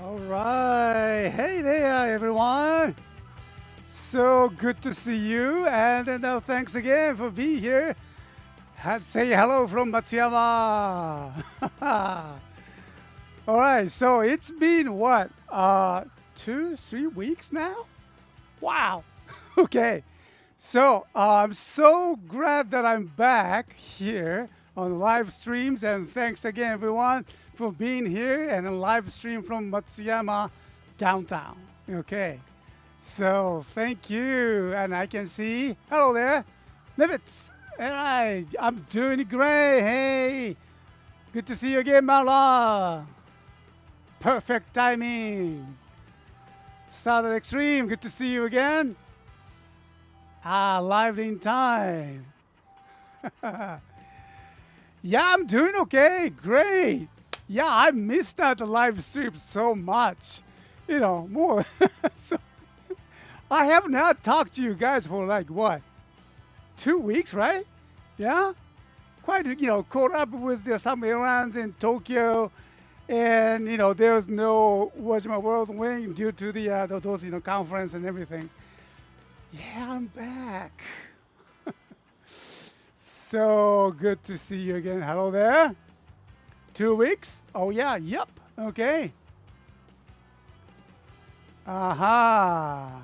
All right. Hey there, everyone. So good to see you. And thanks again for being here. Say hello from Matsuyama. All right. So it's been what? 2, 3 weeks now? Wow. Okay. So I'm so glad that I'm back here on live streams. And thanks again, everyone, for being here and a live stream from Matsuyama downtown. Okay. So thank you. And I can see, hello there, Nivets. All right. I'm doing great. Hey. Good to see you again, Mala. Perfect timing. Southern Extreme. Good to see you again. Live in time. Yeah, I'm doing okay. Great. Yeah, I missed that live stream so much. More. So I have not talked to you guys for like what? 2 weeks, right? Yeah? Quite, caught up with some errands in Tokyo. And, there's no Wajima World Wing due to those, conference and everything. Yeah, I'm back. So good to see you again. Hello there. 2 weeks? Oh, yeah. Yep. Okay. Aha.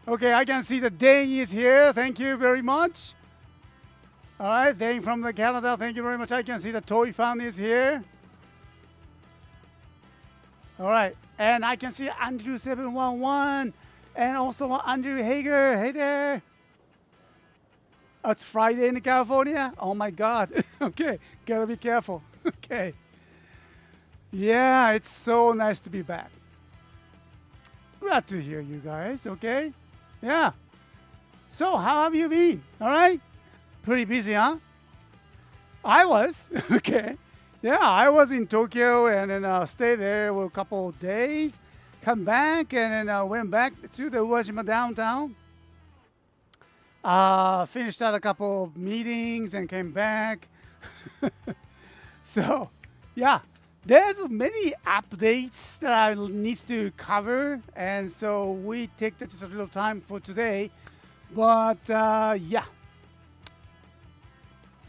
Okay, I can see the Dane is here. Thank you very much. All right, Dane from the Canada. Thank you very much. I can see the Toy Fan is here. All right, and I can see Andrew711 and also Andrew Hager. Hey there. It's Friday in California. Oh my God. Okay, gotta be careful. Okay. Yeah, it's so nice to be back. Glad to hear you guys. Okay. Yeah. So how have you been? All right. Pretty busy, huh? I was. Okay. Yeah, I was in Tokyo and then stayed there for a couple of days. Come back and then went back to the Uwajima downtown. Finished out a couple of meetings and came back. So, yeah, there's many updates that I need to cover, and so we take just a little time for today. But yeah,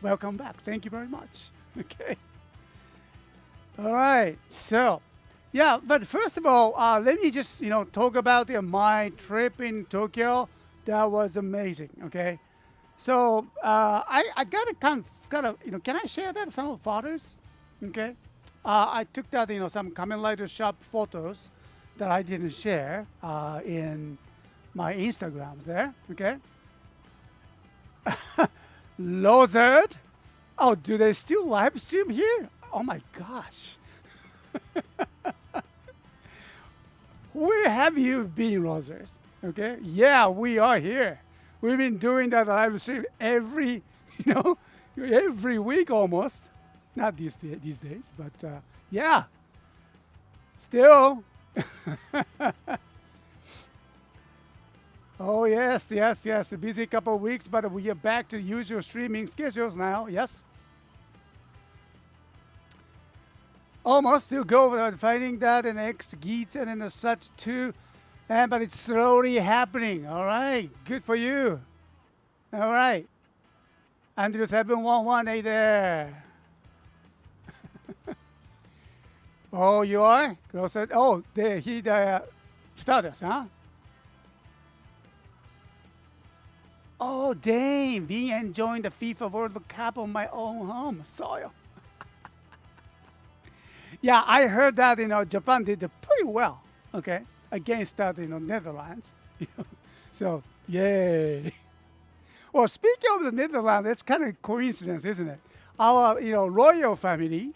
welcome back. Thank you very much. Okay. All right. So, yeah, but first of all, let me just talk about my trip in Tokyo. That was amazing. Okay, so I got can I share that some of photos? Okay, I took that some Kamen Rider shop photos that I didn't share in my Instagrams there. Okay, Lozard. Oh, do they still live stream here? Oh my gosh. Where have you been, Rosers? Okay. Yeah, we are here. We've been doing that live stream every week almost. Not these days, but yeah. Still. Oh yes. A busy couple of weeks, but we are back to usual streaming schedules now. Yes. Almost still go without finding that and X Geets and then such too. But it's slowly happening. All right. Good for you. All right. Andrew711, hey there. Oh, you are? Closer. Oh, he Stardust, huh? Oh, dang. Me enjoying the FIFA World Cup on my own home soil. Yeah, I heard that Japan did pretty well, okay, against that Netherlands. So yay. Well, speaking of the Netherlands, it's kind of coincidence, isn't it? Our royal family,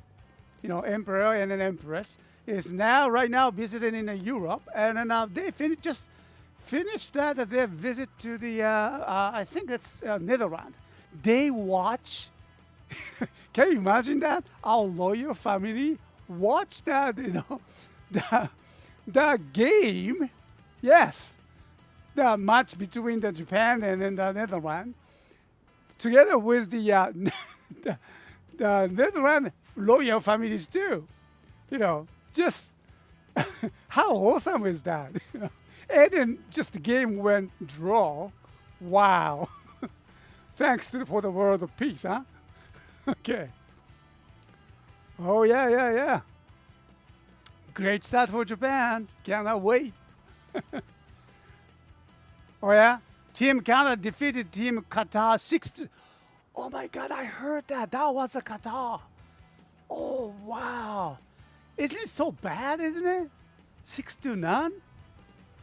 emperor and an empress, is right now visiting in Europe, and then they just finished their visit to the I think it's Netherlands. They watch. Can you imagine that? Our royal family watch that, the game, yes, the match between the Japan and then the Netherlands, together with the Netherlands royal families too. just how awesome is that? And then just the game went draw. Wow. Thanks for the world of peace, huh? Okay. Oh, yeah, yeah, yeah. Great start for Japan. Cannot wait. Oh, yeah? Team Canada defeated Team Qatar 6-. Oh, my God, I heard that. That was a Qatar. Oh, wow. Isn't it so bad, isn't it? 6-0?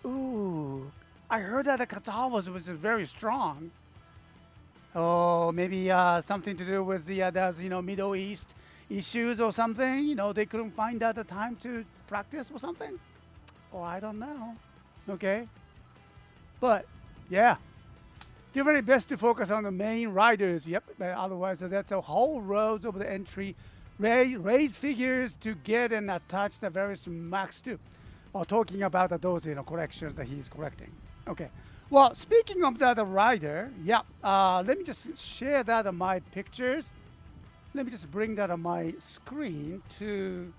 Ooh. I heard that the Qatar was very strong. Oh, maybe something to do with the Middle East issues or something. They couldn't find the time to practice or something. Oh, I don't know. Okay. But, yeah. Definitely best to focus on the main riders. Yep. Otherwise, that's a whole rows of the entry. Raise figures to get and attach the various marks to. Talking about those collections that he's collecting. Okay. Well, speaking of the rider, yeah. Let me just share that on my pictures. Let me just bring that on my screen to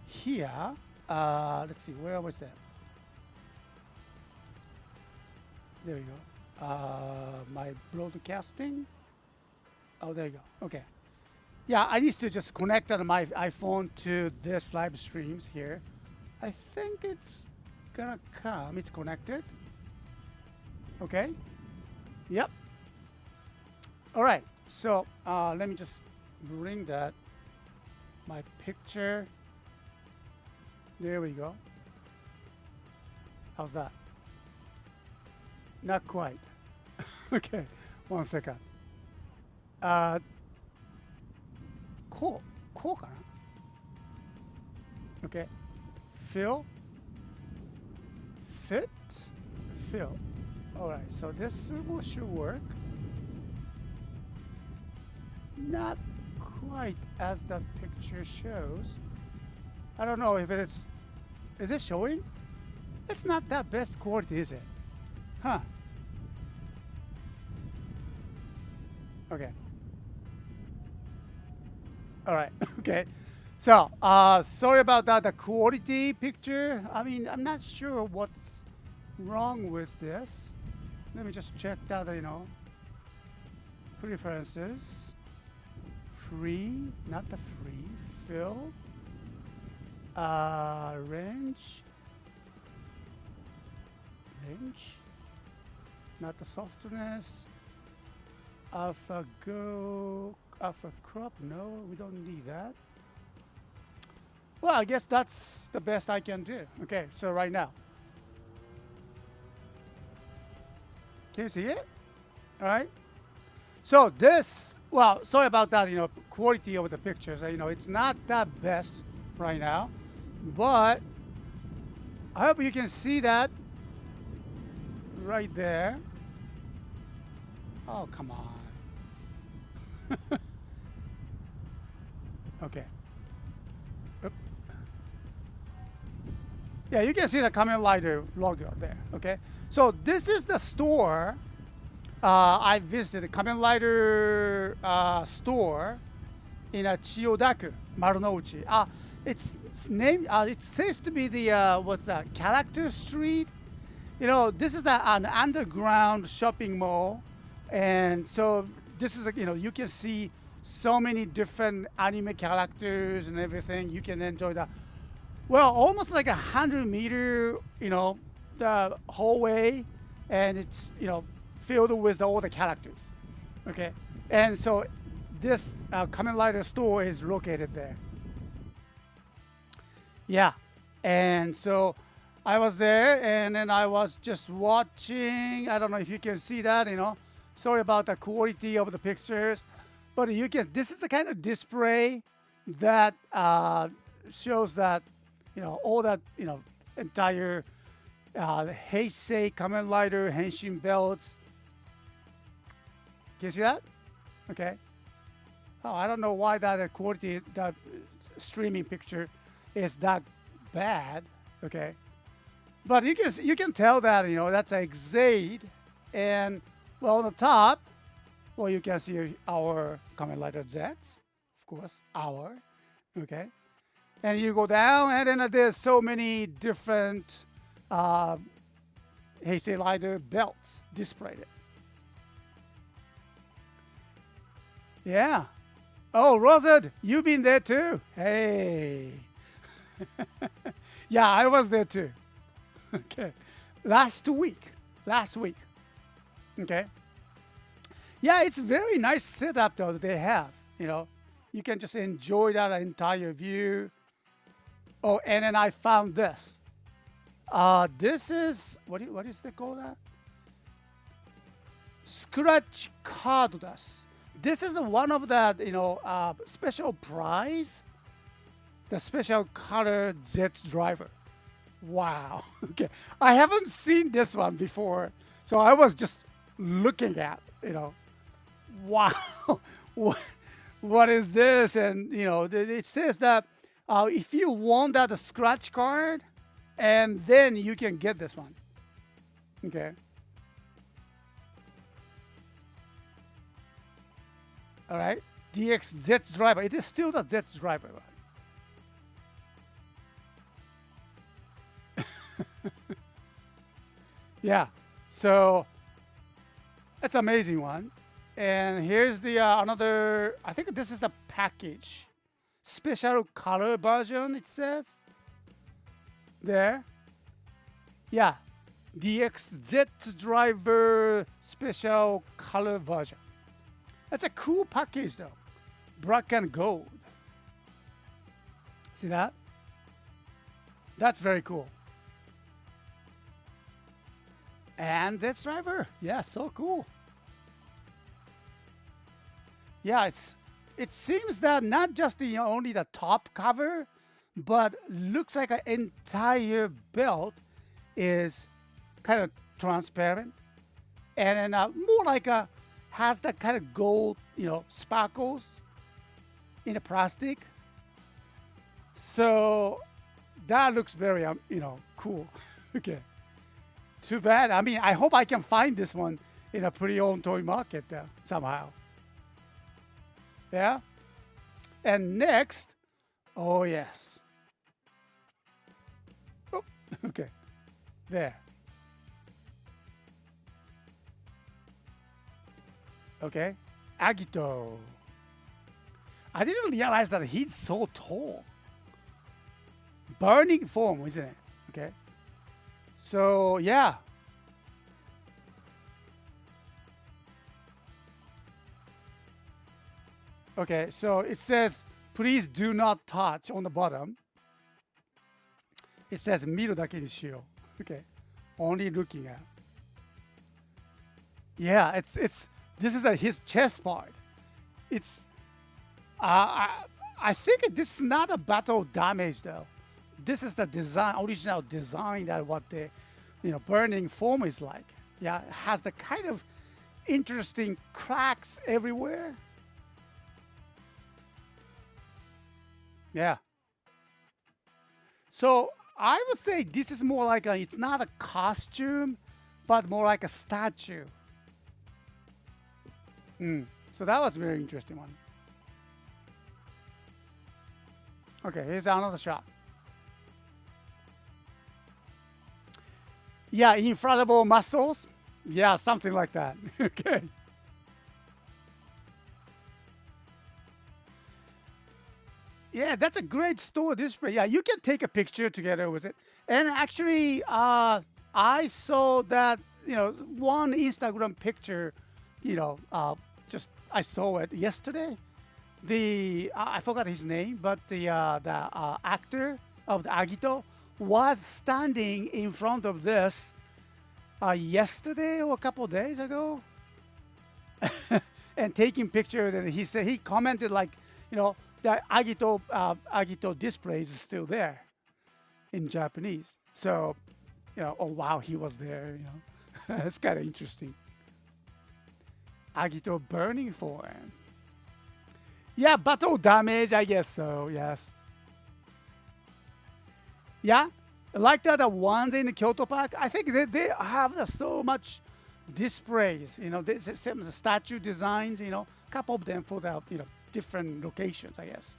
here. Let's see, where was that? There you go. My broadcasting. Oh, there you go. Okay. Yeah, I need to just connect my iPhone to this live streams here. I think it's gonna come. It's connected. Okay. Yep. All right. So let me just bring that. My picture. There we go. How's that? Not quite. Okay. 1 second. こうかな? Okay. Fill. Fit. Fill. Alright, so this should work. Not quite as the picture shows. I don't know if it's... Is it showing? It's not that best quality, is it? Huh. Okay. Alright, okay. So, sorry about that, the quality picture. I mean, I'm not sure what's wrong with this. Let me just check that, preferences. Free, not the free. Fill. Range. Not the softness. Alpha crop. No, we don't need that. Well, I guess that's the best I can do. Okay, so right now. Can you see it? All right. So this, well, sorry about that, quality of the pictures. It's not that best right now. But I hope you can see that right there. Oh, come on. Okay. Oop. Yeah, you can see the Kamen Rider logo there. Okay. So this is the store. I visited the Kamen Rider store in Chiyodaku, Marunouchi. It's named. It says to be the what's that? Character Street. This is an underground shopping mall, and so this is you can see so many different anime characters and everything. You can enjoy that. Well, almost like 100-meter, the hallway, and it's filled with all the characters. Okay, and so this Kamen Rider store is located there. Yeah, and so I was there, and then I was just watching. I don't know if you can see that. Sorry about the quality of the pictures, but you can. This is the kind of display that shows that all that entire Heisei Kamen Rider Henshin belts. Can you see that? Okay. Oh, I don't know why that quality, that streaming picture is that bad. Okay. But you can tell that that's a Xade, and well on the top, well you can see our Kamen Rider Zs, of course, our, okay, And you go down, and then there's so many different Heisei Rider belts displayed. Yeah. Oh, Rosad, you've been there too. Hey. Yeah, I was there too. Okay. Last week. Okay. Yeah, it's very nice setup though that they have. You can just enjoy that entire view. Oh, and then I found this. This is what is they call that? Scratch card das. This is one of the special prize, the special color Z driver. Wow. Okay, I haven't seen this one before, so I was just looking at wow, what is this? And it says that if you want that scratch card, and then you can get this one. Okay. All right. DX Z driver. It is still the Z driver. Yeah. So it's an amazing one. And here's the another. I think this is the package. Special color version, it says. There. Yeah. DX-Z driver special color version. That's a cool package though. Black and gold. See that? That's very cool. And Z driver. Yeah, so cool. Yeah, it seems that not just only the top cover, but looks like an entire belt is kind of transparent, and then more like has that kind of gold, sparkles in the plastic. So that looks very, cool. Okay. Too bad. I mean, I hope I can find this one in a pre-owned toy market somehow. Yeah. And next, oh yes. Oh, okay. There. Okay. Agito. I didn't realize that he's so tall. Burning form, isn't it? Okay. So, yeah. Okay, so it says, please do not touch on the bottom. It says, miru dake ni shio. Okay. Only looking at. Yeah, this is his chest part. It's, I think this is not a battle damage though. This is the design, original design that what the, burning form is like. Yeah, it has the kind of interesting cracks everywhere. Yeah. So I would say this is more like it's not a costume, but more like a statue. So that was a very interesting one. Okay, here's another shot. Yeah, inflatable muscles. Yeah, something like that. Okay. Yeah, that's a great store display. Yeah, you can take a picture together with it. And actually, I saw that, one Instagram picture, just I saw it yesterday. I forgot his name, but the actor of the Agito was standing in front of this yesterday or a couple of days ago, and taking pictures. And he commented like, the Agito display is still there in Japanese. So, oh wow, he was there. It's kind of interesting. Agito burning form. Yeah, battle damage, I guess so. Yes. Yeah, like the ones in the Kyoto Park. I think they have so much displays. The statue designs. A couple of them for the different locations, I guess.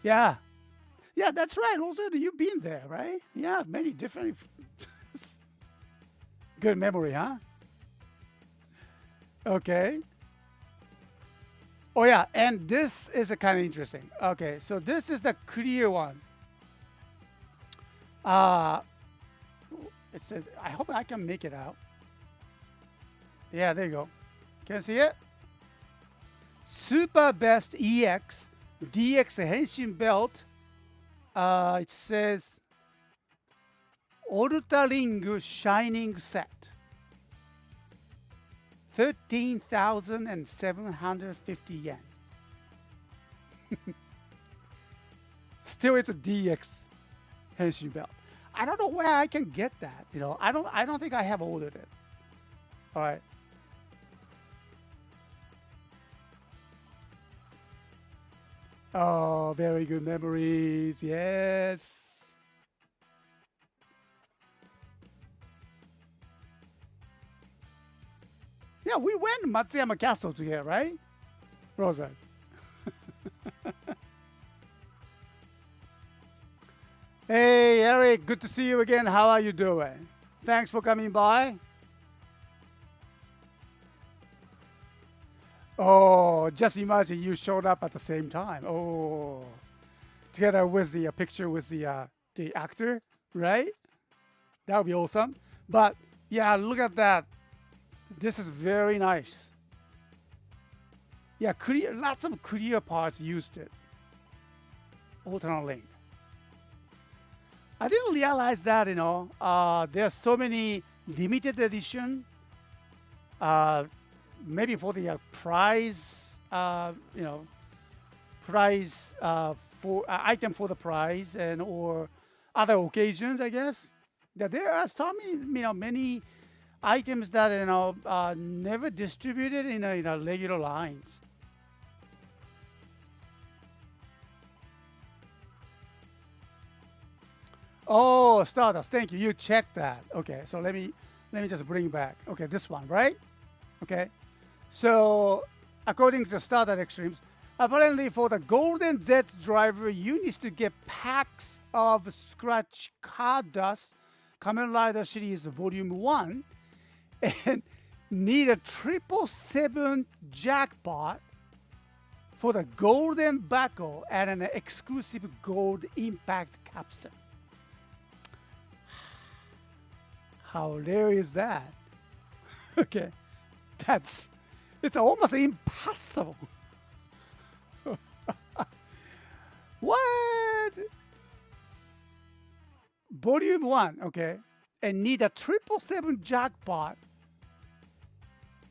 Yeah. Yeah, that's right. Also, you've been there, right? Yeah, many different. Good memory, huh? Okay. Oh yeah, and this is a kind of interesting. Okay, so this is the clear one. Uh it says, I hope I can make it out. Yeah, there you go. Can you see it? Super Best EX DX Henshin Belt. It says Ultra Ring Shining Set. 13,750 yen. Still, it's a DX Henshin belt. I don't know where I can get that. I don't think I have ordered it. All right. Oh, very good memories. Yes. Yeah, we went to Matsuyama Castle together, right, Rosa? Hey, Eric, good to see you again. How are you doing? Thanks for coming by. Oh, just imagine you showed up at the same time. Oh, together with the picture with the actor, right? That would be awesome. But yeah, look at that. This is very nice. Yeah, lots of clear parts used it. Alternate link. I didn't realize that, there are so many limited edition, maybe for the prize, prize for item for the prize and or other occasions, I guess. That there are some, many items that never distributed in regular lines. Oh, Stardust, thank you. You checked that. Okay, so let me just bring back. Okay, this one, right? Okay, so according to Stardust Extremes, apparently for the Golden Z driver, you need to get packs of Scratch Stardust Kamen Rider Series Volume 1 and need a 777 jackpot for the Golden Buckle and an exclusive Gold Impact capsule. How rare is that? Okay, it's almost impossible. What? Volume 1, okay, and need a 777 jackpot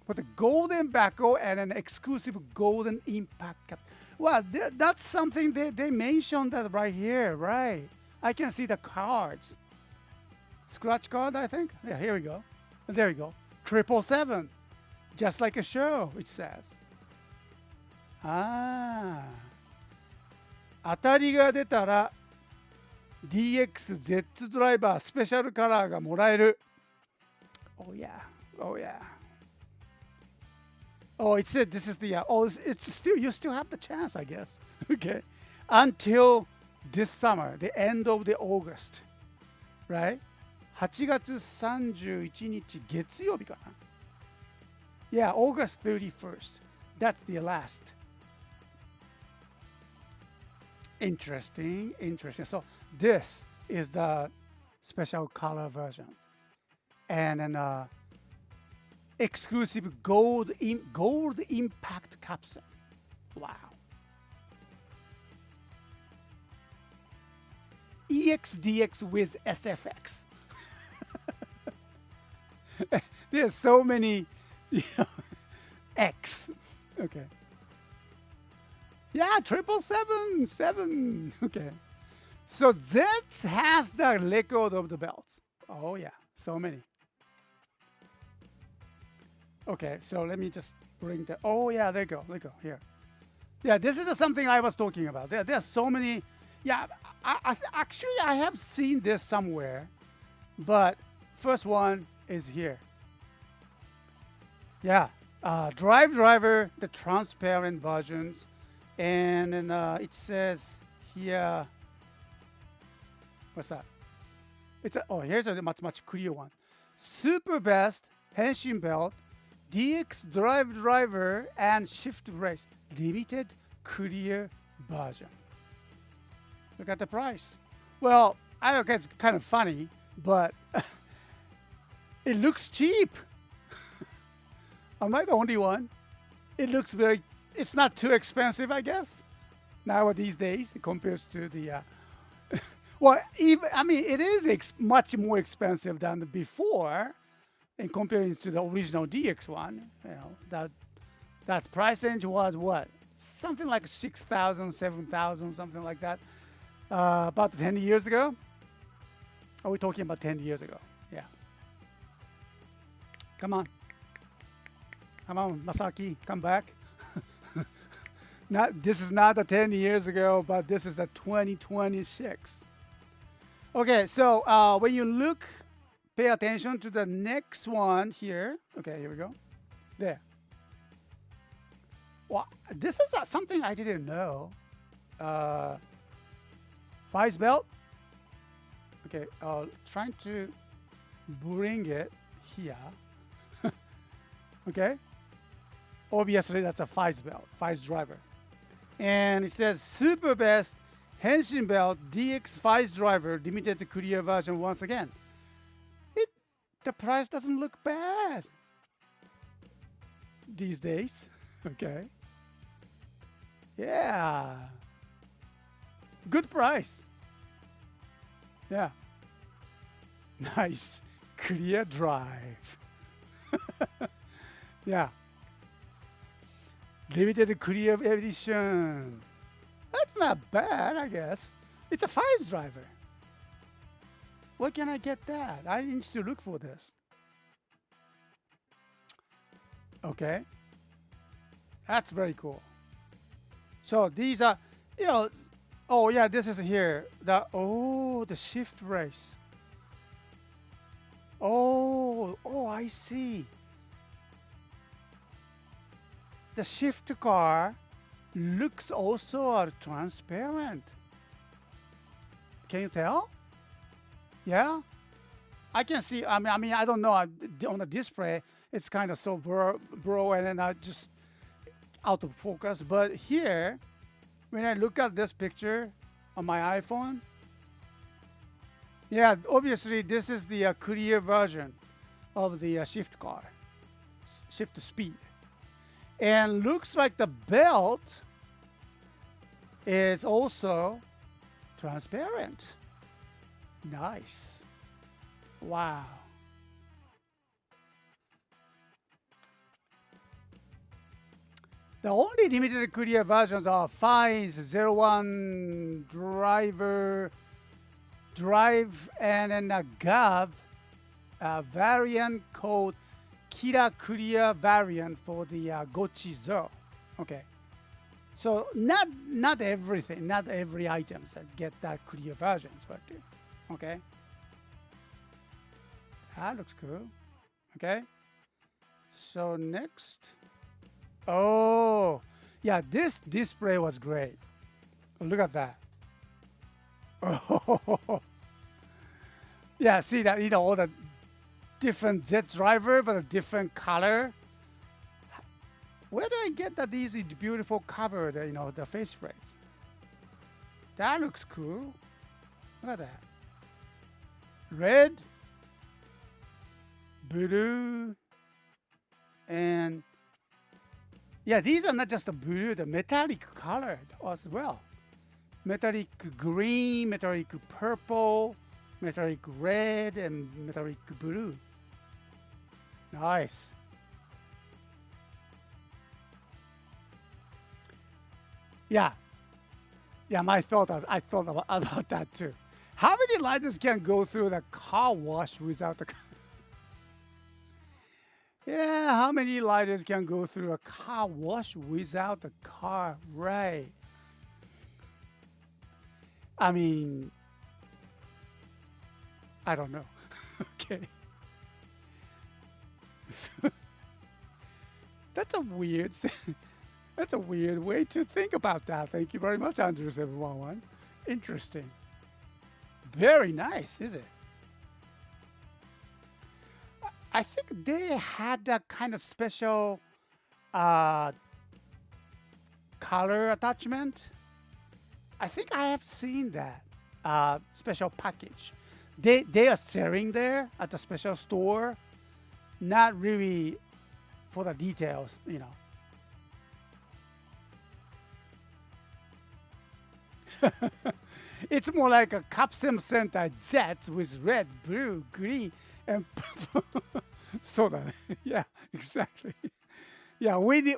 for the Golden Buckle and an exclusive Golden Impact cap. Well, that's something they mentioned that right here, right? I can see the cards. Scratch card, I think. Yeah, here we go. There we go. 777. Just like a show, it says. 当たりが出たら DXZ ドライバースペシャルカラーがもらえる。Oh yeah. Oh yeah. Oh, it said this is the it's still you still have the chance, I guess. Okay. Until this summer, the end of the August. Right? 8月31日月曜日かな Yeah, August 31st. That's the last. Interesting. So this is the special color versions. And an exclusive gold impact capsule. Wow. EXDX with SFX. There's so many, X. Okay. Yeah, 777. Okay. So that has the record of the belts. Oh yeah, so many. Okay, so let me just bring the. Oh yeah, there you go. Here. Yeah, this is something I was talking about. There's so many. Yeah, actually I have seen this somewhere, but first one is here. Yeah, driver, the transparent versions, and then it says here What's that? Here's a much clear one. Super best henshin belt, DX driver and shift brace, limited clear version. Look at the price. Well, I don't know, it's kind of funny, but it looks cheap. Am I the only one? It looks it's not too expensive, I guess, nowadays days. It compares to the, well, it is much more expensive than before in comparing to the original DX one. That price range was what? Something like 6,000, 7,000, something like that. About 10 years ago. Are we talking about 10 years ago? Yeah. Come on. Come on, Masaki, come back. This is not the 10 years ago, but this is the 2026. Okay, so when you pay attention to the next one here. Okay, here we go. There. Well, this is something I didn't know. Vice belt. Okay, trying to bring it here. Okay. Obviously, that's a vice belt, vice driver. And it says super best henshin belt DX vice driver limited to clear version once again. The price doesn't look bad these days. Okay. Yeah. Good price. Yeah. Nice. Clear drive. Yeah. Limited clear edition. That's not bad, I guess. It's a vice driver. Where can I get that? I need to look for this. Okay. That's very cool. So these are, oh yeah, this is here. The shift brace. Oh, I see. The shift car looks also transparent. Can you tell? Yeah, I can see. I mean, I don't know. On the display, it's kind of so bro, and then I just out of focus. But here, when I look at this picture on my iPhone, yeah, obviously this is the clear version of the shift car, shift speed, and looks like the belt is also transparent. Nice. Wow. The only limited clear versions are FIES 01 drive and then a GAV variant called Kira Clear variant for the Gochizo. Okay. So not everything, not every items that get that clear versions, but okay. That looks cool. Okay. So next. Oh, yeah, this display was great. Look at that. Oh, yeah, see that, all the different jet driver, but a different color. Where do I get that these beautiful cover, the face plates? That looks cool. Look at that. Red, blue, and yeah, these are not just the blue, the metallic colored as well. Metallic green, metallic purple, metallic red, and metallic blue. Nice. Yeah. Yeah, I thought about that too. How many lighters can go through the car wash without the Yeah, how many lighters can go through a car wash without the car? Right. I mean, I don't know. Okay. That's a weird way to think about that. Thank you very much, Andrew711. Interesting. very nice, is it? I think they had that kind of special uh, color attachment. I think I have seen that special package. They are selling there at the special store. Not really for the details, you know. It's more like a capsule center Z with red, blue, green, and purple. Soda. Yeah, exactly. Yeah, we need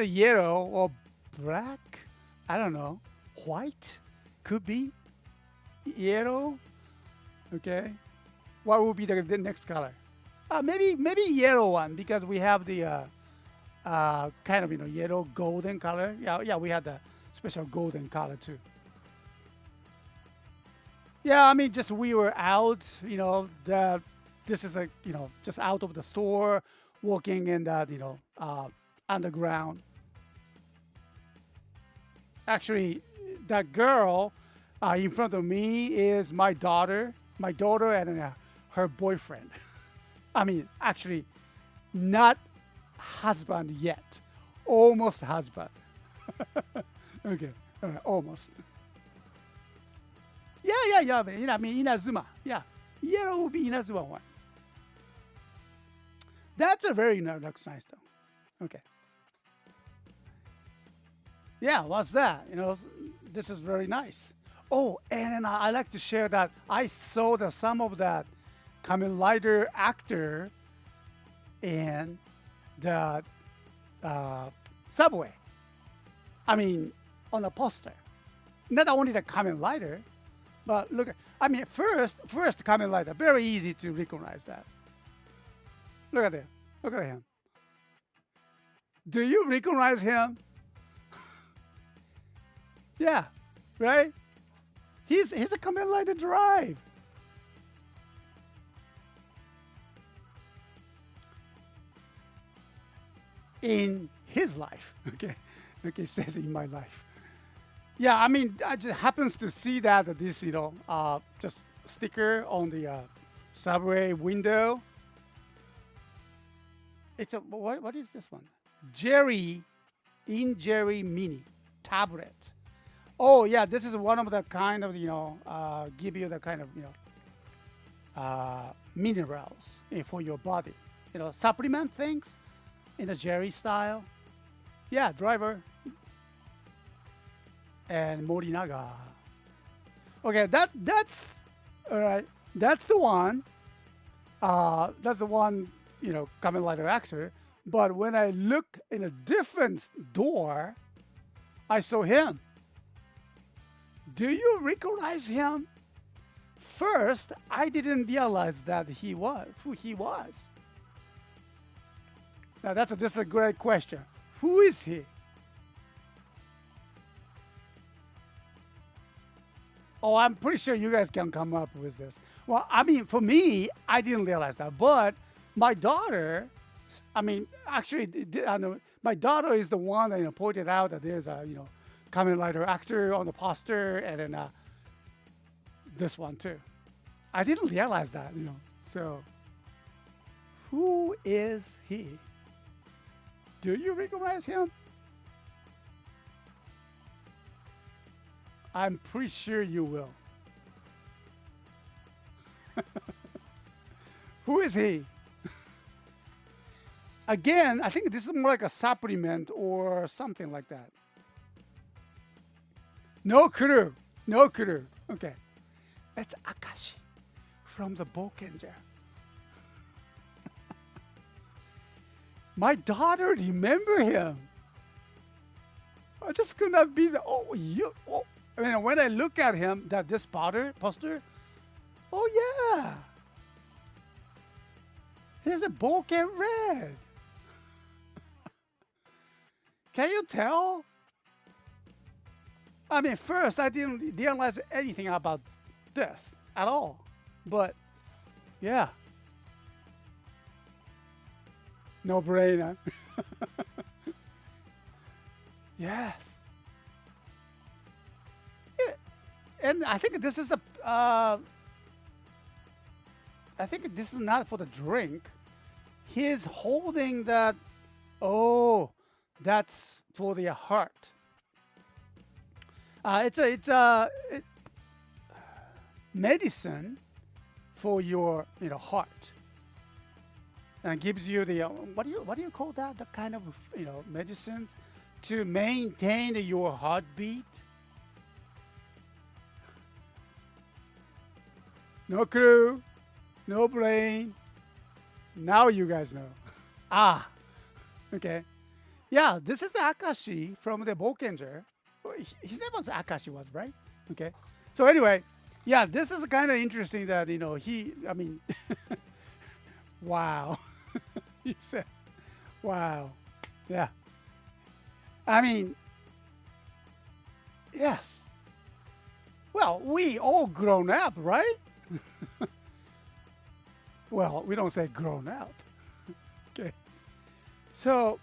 a yellow or black. I don't know. White could be yellow. Okay. What would be the next color? Maybe yellow one because we have the kind of yellow golden color. Yeah, we had the special golden color too. Yeah, I mean, just we were out. This is just out of the store, walking in that underground. Actually, that girl in front of me is my daughter. My daughter and her boyfriend. I mean, actually, not husband yet. Almost husband. Okay, almost. Yeah. I mean, Inazuma. Yeah, yellow will be Inazuma one. That's a very looks nice though. Okay. Yeah, what's that? This is very nice. Oh, and then I like to share that I saw some of that Kamen Rider actor in the subway. I mean, on a poster. Not only the Kamen Rider, but look. I mean, first Kamen Rider. Very easy to recognize that. Look at him. Look at him. Do you recognize him? Yeah, right. He's a Kamen Rider Drive. In his life, okay, it says in my life. Yeah, I mean, I just happens to see that this, just sticker on the subway window. It's a what is this one? Jerry Mini tablet. Oh yeah, this is one of the kind of give you the kind of minerals for your body. Supplement things in the Jerry style. Yeah, driver and Morinaga. Okay, that's all right. That's the one. That's the one. Kamen Rider actor. But when I look in a different door, I saw him. Do you recognize him? First, I didn't realize that who he was. Now this is a great question. Who is he? Oh, I'm pretty sure you guys can come up with this. Well, I mean, for me, I didn't realize that. But my daughter, I mean, actually, I know my daughter is the one that pointed out that there's a Kamen Rider actor on the poster, and then this one too. I didn't realize that, So, who is he? Do you recognize him? I'm pretty sure you will. Who is he? Again, I think this is more like a supplement or something like that. No clue. No clue. Okay. It's Akashi from the Bokenger. My daughter remember him. I just could not be I mean, when I look at him, this poster, oh yeah. He's a Boken red. Can you tell? I mean, first, I didn't realize anything about this at all. But, yeah. No brainer. Yes. and I think this is the. I think this is not for the drink. He's holding that. Oh, that's for the heart. It's a medicine for your heart, and gives you the what do you call that? The kind of medicines to maintain your heartbeat. No clue, no brain. Now you guys know. Ah, okay. Yeah, this is Akashi from the Bokenger. His name was Akashi, was right? Okay. So anyway, yeah, this is kind of interesting that he. I mean, wow. He says, wow. Yeah. I mean, yes. Well, we all grown up, right? Well, we don't say grown up. Okay. So,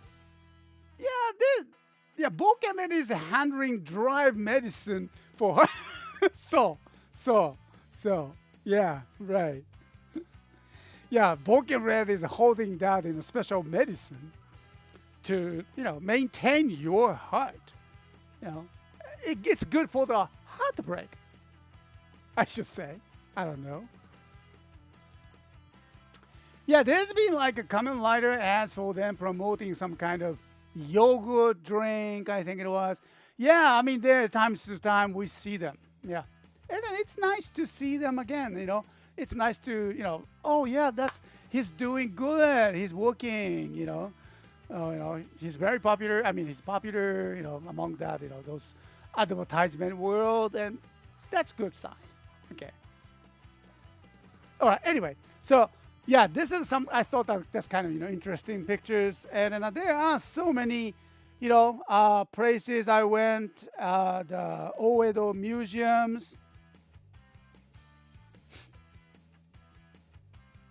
yeah, Bokenet is handling drive medicine for her. so, yeah, right. Yeah, Bokenet is holding that in a special medicine to, maintain your heart. It's good for the heartbreak, I should say. I don't know. Yeah, there's been like a Kamen Rider ads for them promoting some kind of yogurt drink, I think it was. Yeah, I mean, there times to time we see them. Yeah. And then it's nice to see them again, It's nice to, oh yeah, he's doing good. He's working, he's very popular. I mean, he's popular, among that, those advertisement world, and that's good sign. Okay. All right. Anyway, so yeah, this is I thought that's kind of interesting pictures, and then there are so many, places I went, the Oedo museums.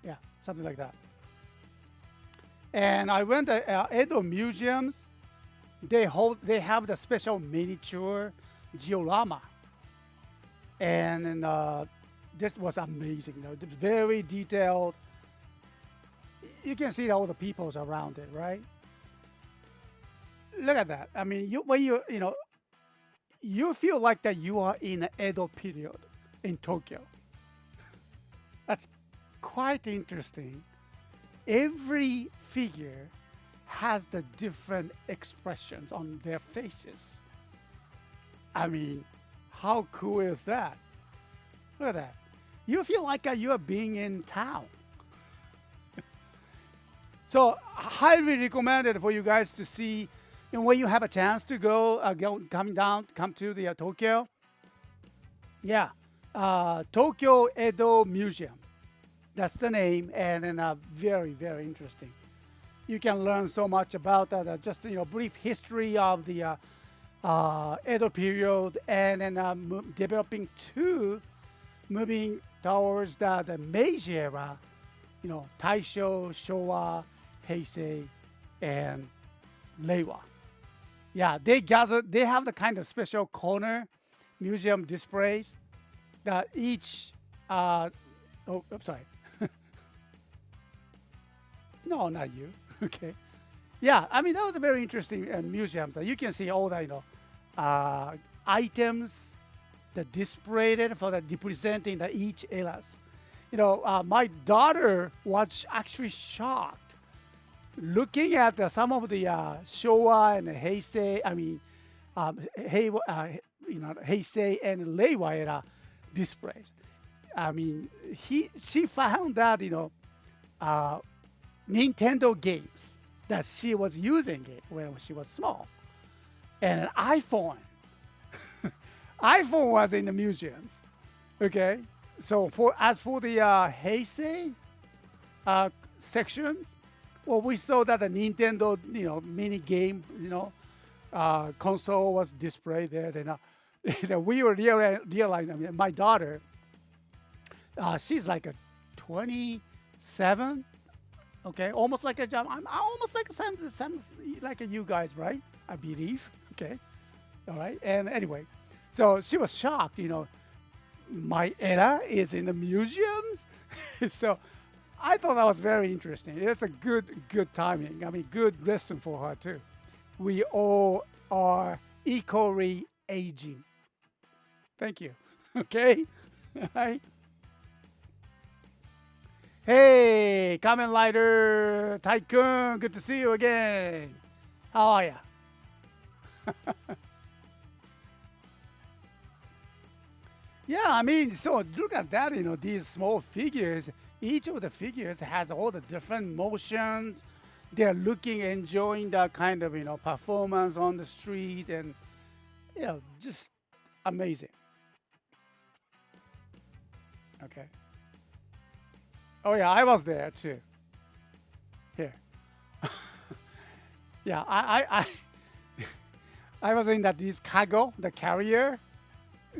Yeah, something like that. And I went to Edo museums. They have the special miniature diorama, and this was amazing. It was very detailed. You can see all the peoples around it, right? Look at that. I mean, you feel like that you are in Edo period in Tokyo. That's quite interesting. Every figure has the different expressions on their faces. I mean, how cool is that? Look at that. You feel like you are being in town. So highly recommended for you guys to see, when you have a chance to come to the Tokyo. Yeah, Tokyo Edo Museum. That's the name, and then very, very interesting. You can learn so much about that. Just brief history of the Edo period, and then developing moving towards the Meiji era. Taisho, Showa, Heisei, and Reiwa. Yeah, they have the kind of special corner museum displays that each. I'm sorry. No, not you. Okay. Yeah, I mean, that was a very interesting museum. That you can see all the items that displayed for representing each eras. My daughter was actually shocked looking at some of the Showa and Heisei. I mean, Heisei and Reiwa era displays. I mean, she found that Nintendo games that she was using when she was small, and an iPhone. iPhone was in the museums. Okay, so as for the Heisei sections, well, we saw that the Nintendo mini game console was displayed there. Then we were realizing. I mean, my daughter, she's like a 27. Okay, almost like I'm almost like like you guys, right? I believe. Okay, all right. And anyway, so she was shocked, my era is in the museums. So I thought that was very interesting. It's a good timing. I mean, good lesson for her too. We all are equally aging. Thank you. Okay. Right. Hey, Kamen Rider Tycoon, good to see you again. How are ya? Yeah, I mean, so look at that, these small figures, each of the figures has all the different motions. They're looking, enjoying that kind of, performance on the street and, just amazing. Okay. Oh, yeah, I was there too. Here. Yeah, I was in this cargo, the carrier.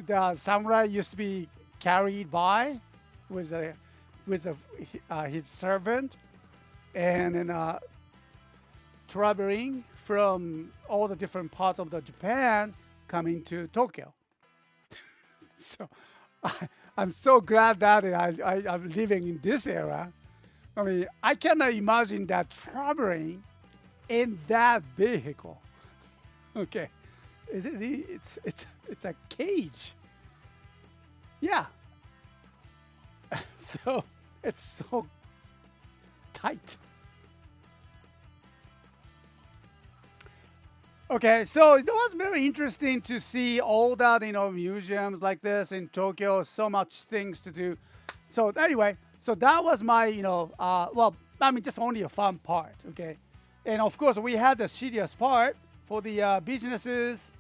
The samurai used to be carried by with his servant, and then traveling from all the different parts of the Japan coming to Tokyo. So I'm so glad that I'm living in this era. I mean, I cannot imagine that traveling in that vehicle. Okay, it's a cage. Yeah. So it's so tight. Okay, so it was very interesting to see all that, museums like this in Tokyo. So much things to do. So anyway, so that was my, well, I mean, just only a fun part. Okay, and of course we had the serious part for the businesses,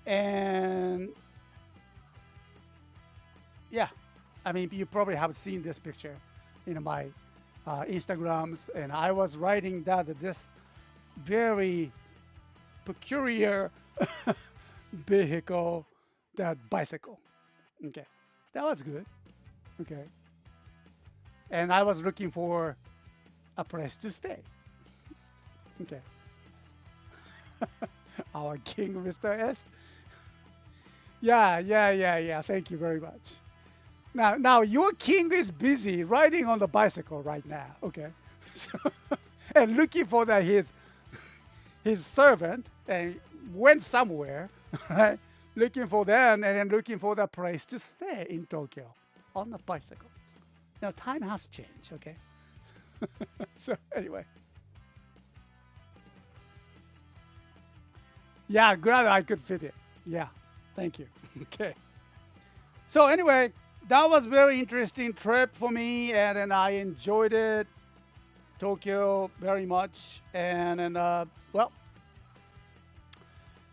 and yeah, I mean, you probably have seen this picture in my Instagrams, and I was writing that this very peculiar vehicle, that bicycle. Okay, that was good. Okay, and I was looking for a place to stay. Okay, our king, Mr. S. Yeah. Thank you very much. Now your king is busy riding on the bicycle right now. Okay, so, and looking for his servant and went somewhere, right? Looking for them and then looking for the place to stay in Tokyo on the bicycle. Now time has changed. Okay, so anyway. Yeah, glad I could fit it. Yeah, thank you. Okay. So anyway, that was very interesting trip for me, and then I enjoyed it, Tokyo, very much, and then well,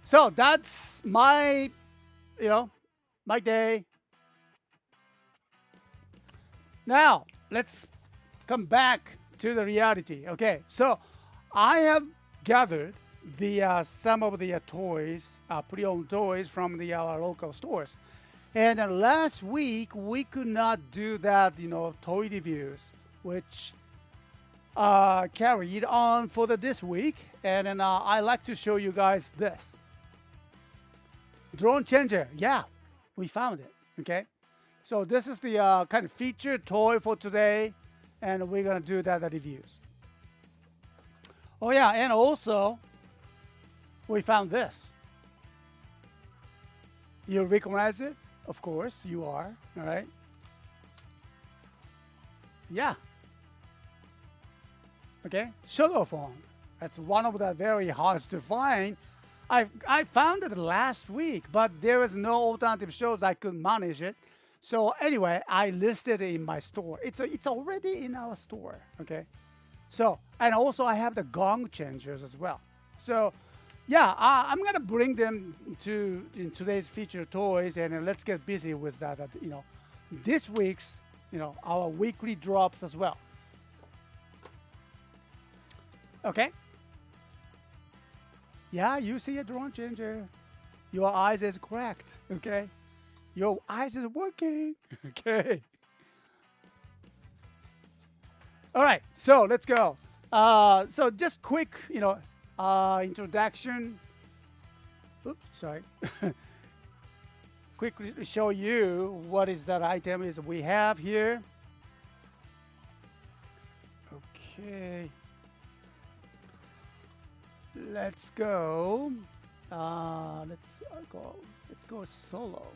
so that's my, my day. Now let's come back to the reality. Okay, so I have gathered the some of the toys, pre-owned toys from our local stores. And last week we could not do that, toy reviews, which carried on for this week. And then I like to show you guys this drone changer. Yeah, we found it. Okay, so this is the kind of featured toy for today, and we're gonna do that reviews. Oh yeah, and also we found this. You recognize it? Of course, you are. All right. Yeah. Okay. Sugar phone. That's one of the very hard to find. I found it last week, but there is no alternative shows I could manage it. So anyway, I listed it in my store. It's already in our store. Okay. So, and also I have the gong changers as well. So yeah, I'm gonna bring them in today's featured toys, and let's get busy with that. This week's, our weekly drops as well. Okay. Yeah, you see a drone changer. Your eyes is correct. Okay. Your eyes is working. Okay. All right. So let's go. So just quick, introduction. Oops, sorry. quickly show you what is that item is we have here. Okay. Let's go. Let's go solo.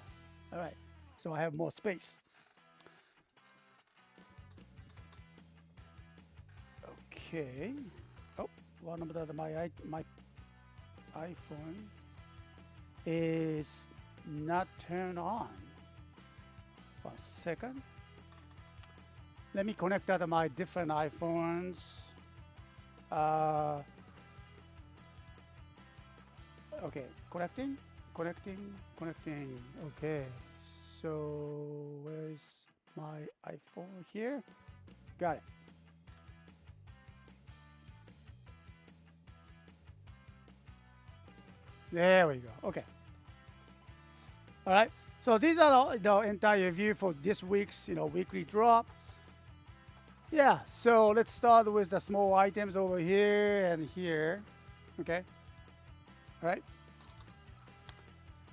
All right. So I have more space. Okay. Oh, one of my iPhone is not turned on. 1 second. Let me connect that to my different iPhones. Okay, connecting. Okay, so where is my iPhone here? Got it. There we go. Okay. All right. So these are the entire view for this week's weekly drop. Yeah. So let's start with the small items over here and here. Okay. All right.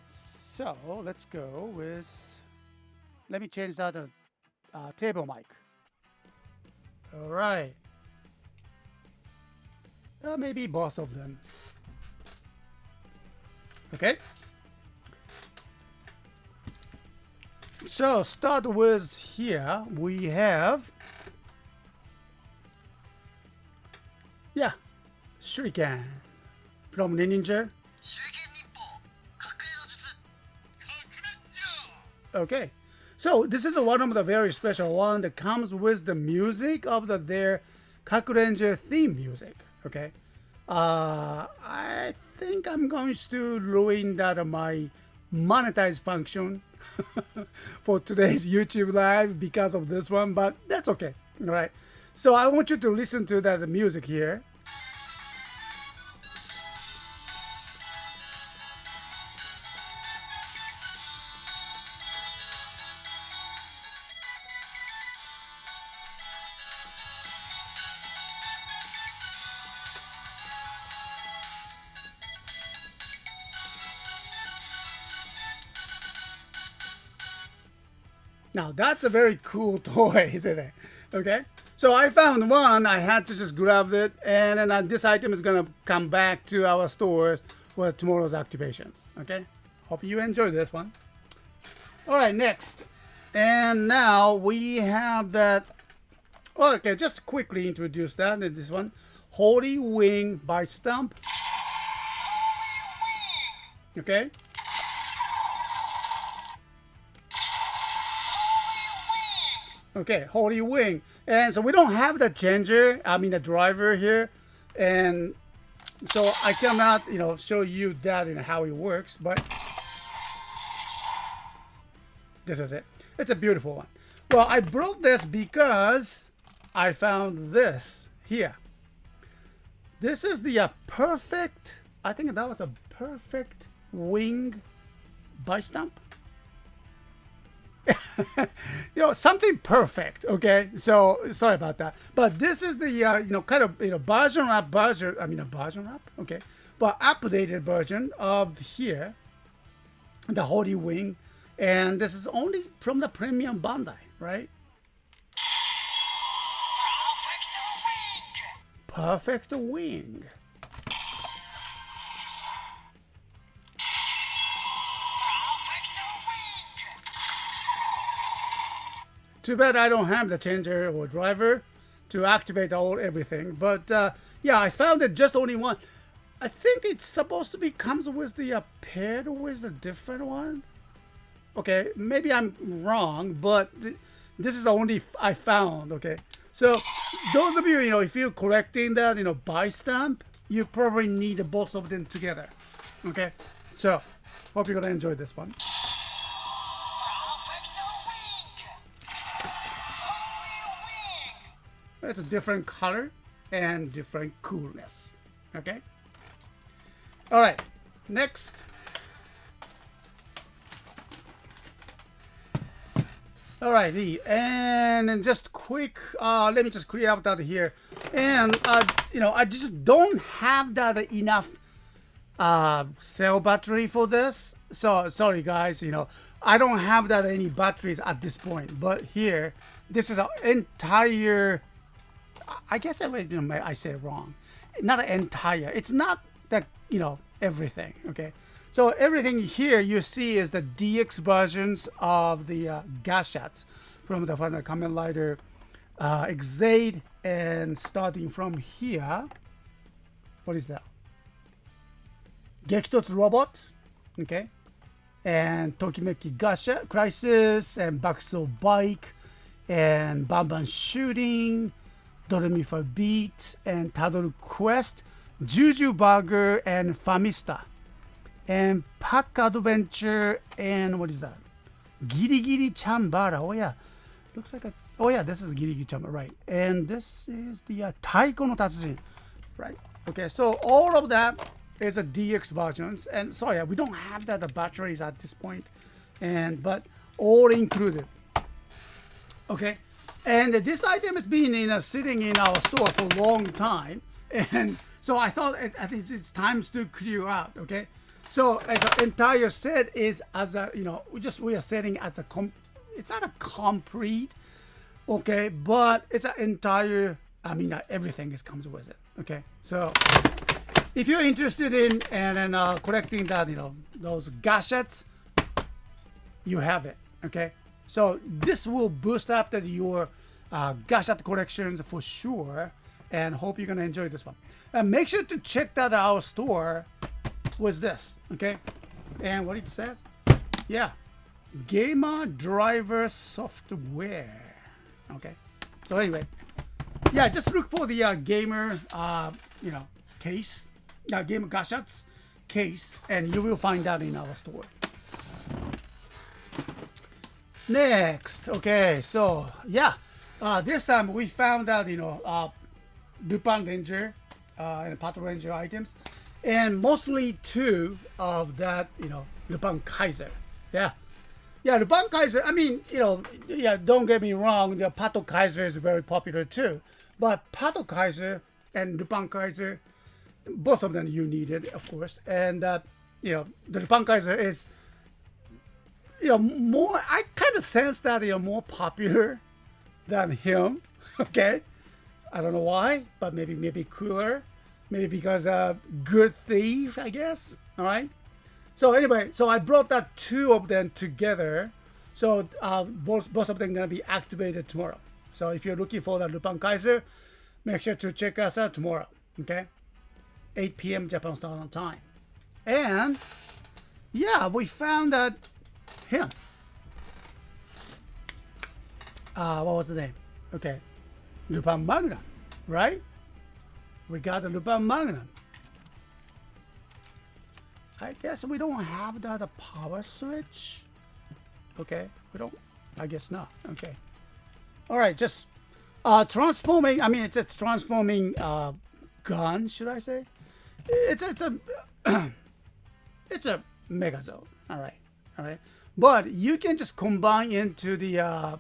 So let's go with. Let me change that to table mic. All right. Maybe both of them. Okay. So start with here. We have Shuriken from Ninja. Okay. So this is one of the very special one that comes with the music of their Kakurenja theme music. Okay. I think I'm going to ruin that my monetize function for today's YouTube live because of this one, but that's okay. All right. So I want you to listen to that music here. Now that's a very cool toy, isn't it? Okay. So I found one. I had to just grab it, and then this item is gonna come back to our stores for tomorrow's activations. Okay. Hope you enjoy this one. All right, next, and now we have that. Okay, just quickly introduce that. This one, Holy Wing by Vistamp. Okay. Okay, Holy Wing. And so we don't have the changer, the driver here. And so I cannot, show you that and how it works, but this is it. It's a beautiful one. Well, I brought this because I found this here. This is the perfect, I think that was a perfect wing by Vistamp. Something perfect. Okay, so sorry about that, but this is the kind of version wrap, okay, but updated version of here, the Holy Wing, and this is only from the premium Bandai, right? Perfect wing. Too bad I don't have the changer or driver to activate everything. But yeah, I found it just only one. I think it's supposed to be comes with the paired with a different one. Okay, maybe I'm wrong, but this is the only I found. Okay, so those of you, if you're collecting that, by stamp, you probably need both of them together. Okay, so hope you're gonna enjoy this one. It's a different color and different coolness. Okay. All right. Next. All right. And just quick. Let me just clear out that here. And I just don't have that enough cell battery for this. So sorry guys. I don't have that any batteries at this point, but here, this is an entire, I guess I said it wrong. Not an entire, it's not that, everything, okay? So everything here you see is the DX versions of the gadgets from the Final Kamen Rider Exade, and starting from here, what is that? Gekitotsu Robot, okay? And Tokimeki Gasha Crisis, and Bakso Bike, and Banban Shooting, Doremi for Beat, and Tadoru Quest, Juju Burger, and Famista, and Pack Adventure, and what is that? Girigiri Chambara. Oh yeah, looks like a. Oh yeah, this is Girigiri Chambara, right? And this is the Taiko no Tatsujin, right? Okay, so all of that is a DX versions, and sorry, we don't have the batteries at this point, but all included. Okay, and this item has been sitting in our store for a long time, and so I thought it's time to clear out. Okay, so the entire set is as a we are setting as a it's not a complete, okay, but it's an entire. I mean, everything comes with it. Okay, so if you're interested in collecting that, those gadgets, you have it. Okay, so this will boost up your gadget collections for sure, and hope you're gonna enjoy this one. Make sure to check that our store was this. Okay, and what it says, yeah, gamer driver software. Okay, so anyway, yeah, just look for the gamer case, gamer gadgets case, and you will find that in our store. Next, okay, so yeah, this time we found out Lupin Ranger and Patrol Ranger items, and mostly two of that Lupin Kaiser. Yeah, Lupin Kaiser. I mean, don't get me wrong, the Pato Kaiser is very popular too, but Pato Kaiser and Lupin Kaiser, both of them you needed, of course, and the Lupin Kaiser is more. I kind of sense that more popular than him. Okay, I don't know why, but maybe cooler, maybe because good thief, I guess. All right. So anyway, so I brought that two of them together. So both of them gonna be activated tomorrow. So if you're looking for the Lupin Kaiser, make sure to check us out tomorrow. Okay, 8 p.m. Japan Standard Time. And yeah, we found that him. What was the name? Okay, Lupin Magnum, right? We got the Lupin Magnum. I guess we don't have that power switch. Okay, we don't. I guess not. Okay. All right, just transforming. I mean, it's transforming gun. Should I say? It's a it's a Megazord. All right. But you can just combine into the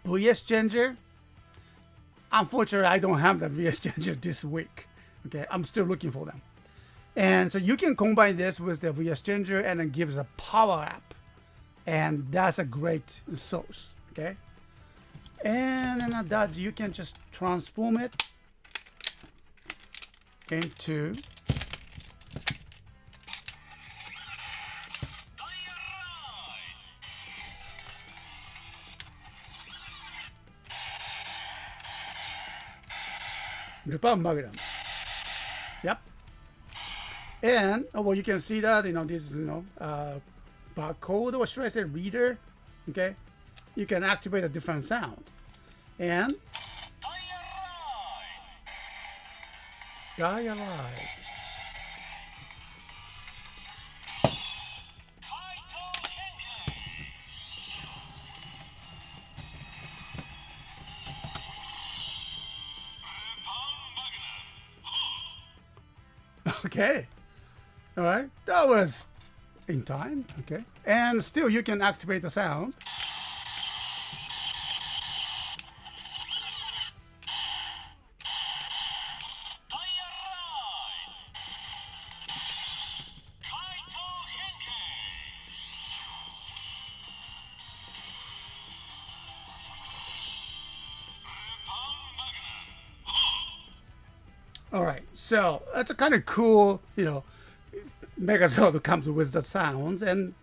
VS Changer. Unfortunately, I don't have the VS Changer this week. Okay, I'm still looking for them. And so you can combine this with the VS Changer, and it gives a power up, and that's a great source. Okay, and then that you can just transform it into Lupin Magnum. Yep. And well, you can see that this is barcode, or should I say reader? Okay, you can activate a different sound, and Die Alive. Okay. All right. That was in time. Okay. And still you can activate the sound. All right, so that's a kind of cool, Megazord comes with the sounds, and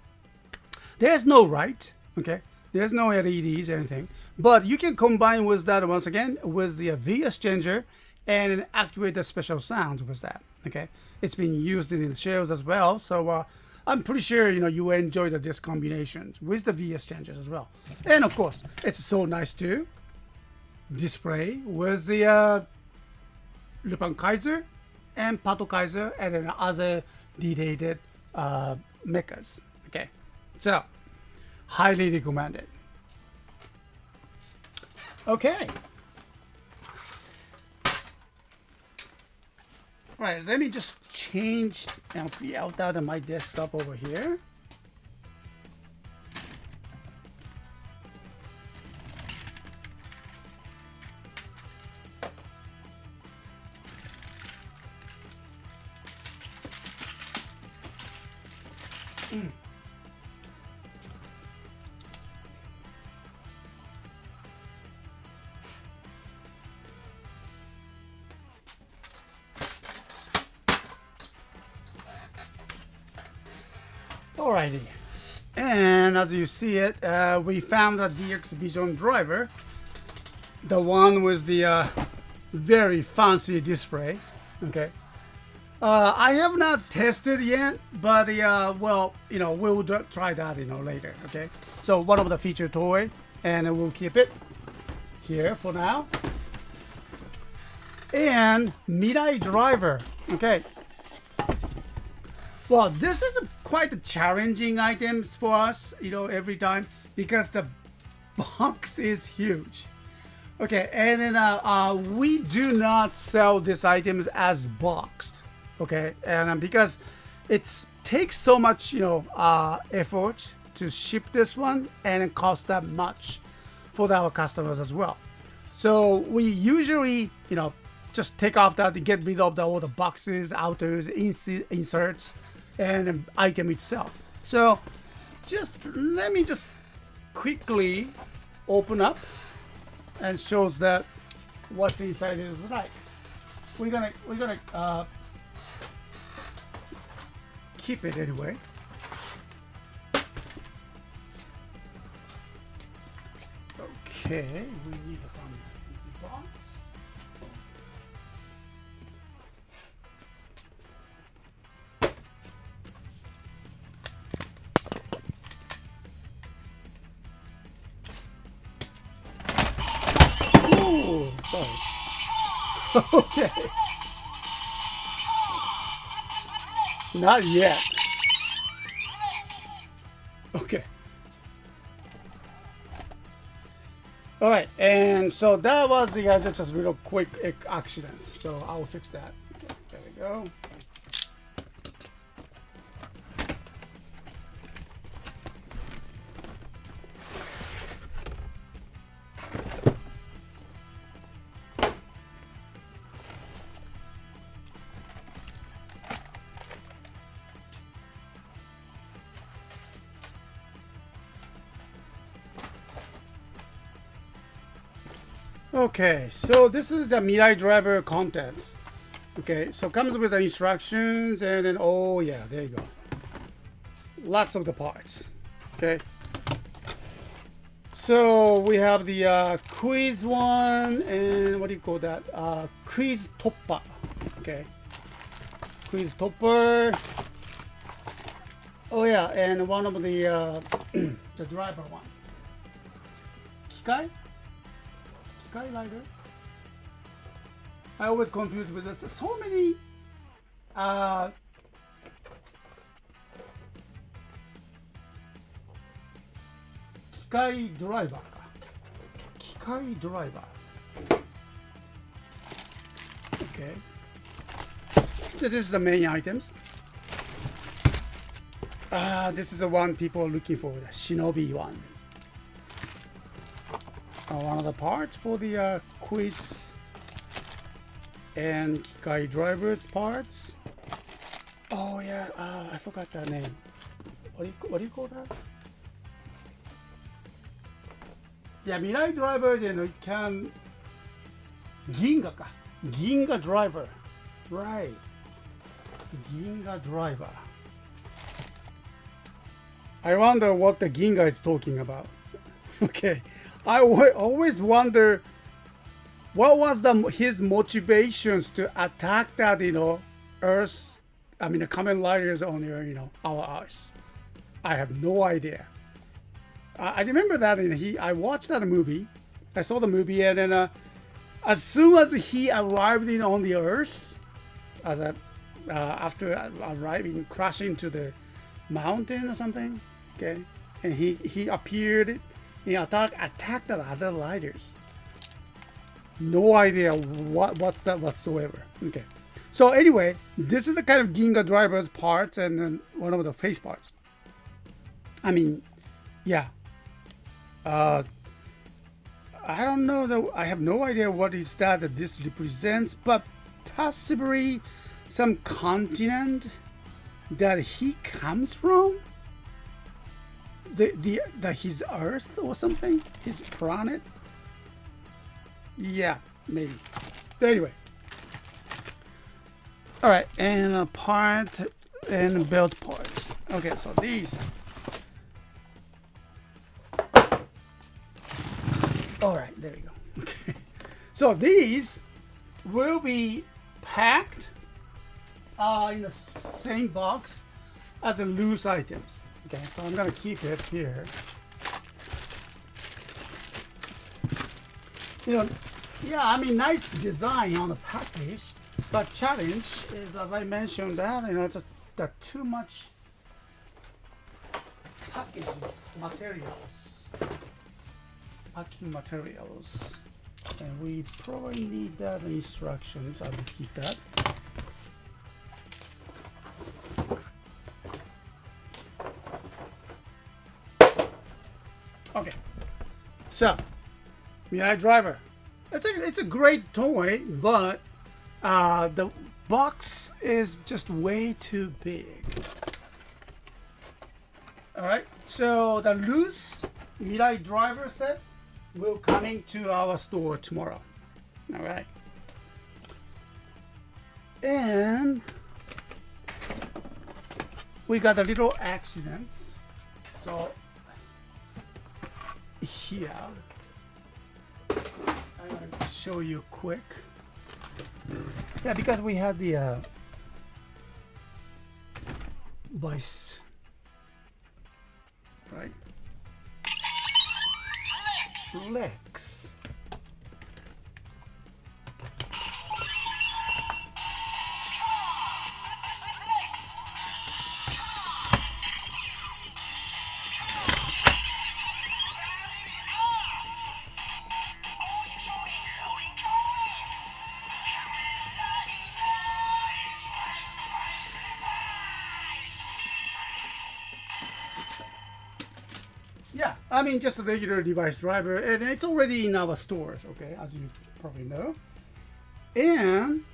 there's no right, okay? There's no LEDs or anything, but you can combine with that once again with the VS changer and activate the special sounds with that, okay? It's been used in the shows as well, so I'm pretty sure you enjoy this combinations with the VS changers as well. And of course, it's so nice to display with the Lupin Kaiser and Pato Kaiser and then other related mechas. Okay, so highly recommended. Okay. All right, let me just change and free out of my desktop over here. Alrighty, and as you see it, we found a DX Vision driver, the one with the very fancy display. Okay, I have not tested yet, but well, we'll try that later. Okay, so one of the feature toy, and we'll keep it here for now. And Mirai driver. Okay. Well, this is quite a challenging items for us, every time because the box is huge. Okay, and then we do not sell these items as boxed. Okay, and because it takes so much, effort to ship this one, and it costs that much for our customers as well. So we usually, just take off that and get rid of all the boxes, outers, inserts, and an item itself. So let me just quickly open up and shows that what's inside is like. We're gonna keep it anyway. Okay, we need some box. Sorry. Okay. Not yet. Okay. All right, and so that was the just a real quick accident. So I'll fix that. Okay, there we go. Okay, so this is the Mirai driver contents. Okay, so comes with the instructions and then, oh yeah, there you go. Lots of the parts. Okay. So we have the quiz one and what do you call that? Quiz topper. Okay. Quiz topper. Oh yeah, and one of the the driver one. Kikai? Skylighter. I always confuse with this. So many Kikai driver. Kikai driver. Okay. So this is the main items. This is the one people are looking for, the Shinobi one. One of the parts for the quiz and Kikai drivers parts. Oh yeah, I forgot that name. What do you call that? Yeah, Mirai driver, you can Ginga driver. Right. Ginga driver. I wonder what the Ginga is talking about. Okay. I always wonder what was his motivations to attack that, Earth, I mean, the Kamen Riders on our Earth. I have no idea. I remember that I watched that movie. I saw the movie, and then as soon as he arrived on the Earth, after arriving, crashing to the mountain or something, okay, and he appeared, he attacked the other riders. No idea what's that whatsoever. Okay, so anyway, this is the kind of Ginga driver's parts and one of the face parts. I mean, yeah. I don't know though. I have no idea what is that this represents, but possibly some continent that he comes from. His Earth or something, his planet. Yeah, maybe. Anyway. All right, and a part and belt parts. Okay, so these. All right, there we go. Okay, so these will be packed in the same box as the loose items. Okay, so I'm gonna keep it here. Yeah, I mean, nice design on the package, but challenge is, as I mentioned, that it's that too much packing materials, and we probably need that instructions. I will keep that. Okay, so Mirai driver. It's a great toy, but the box is just way too big. All right, so the loose Mirai driver set will coming to our store tomorrow. All right, and we got a little accidents. So here, I'm going to show you quick. Yeah, because we had the vice, right? Legs. Yeah, I mean, just a regular device driver, and it's already in our stores, okay, as you probably know. And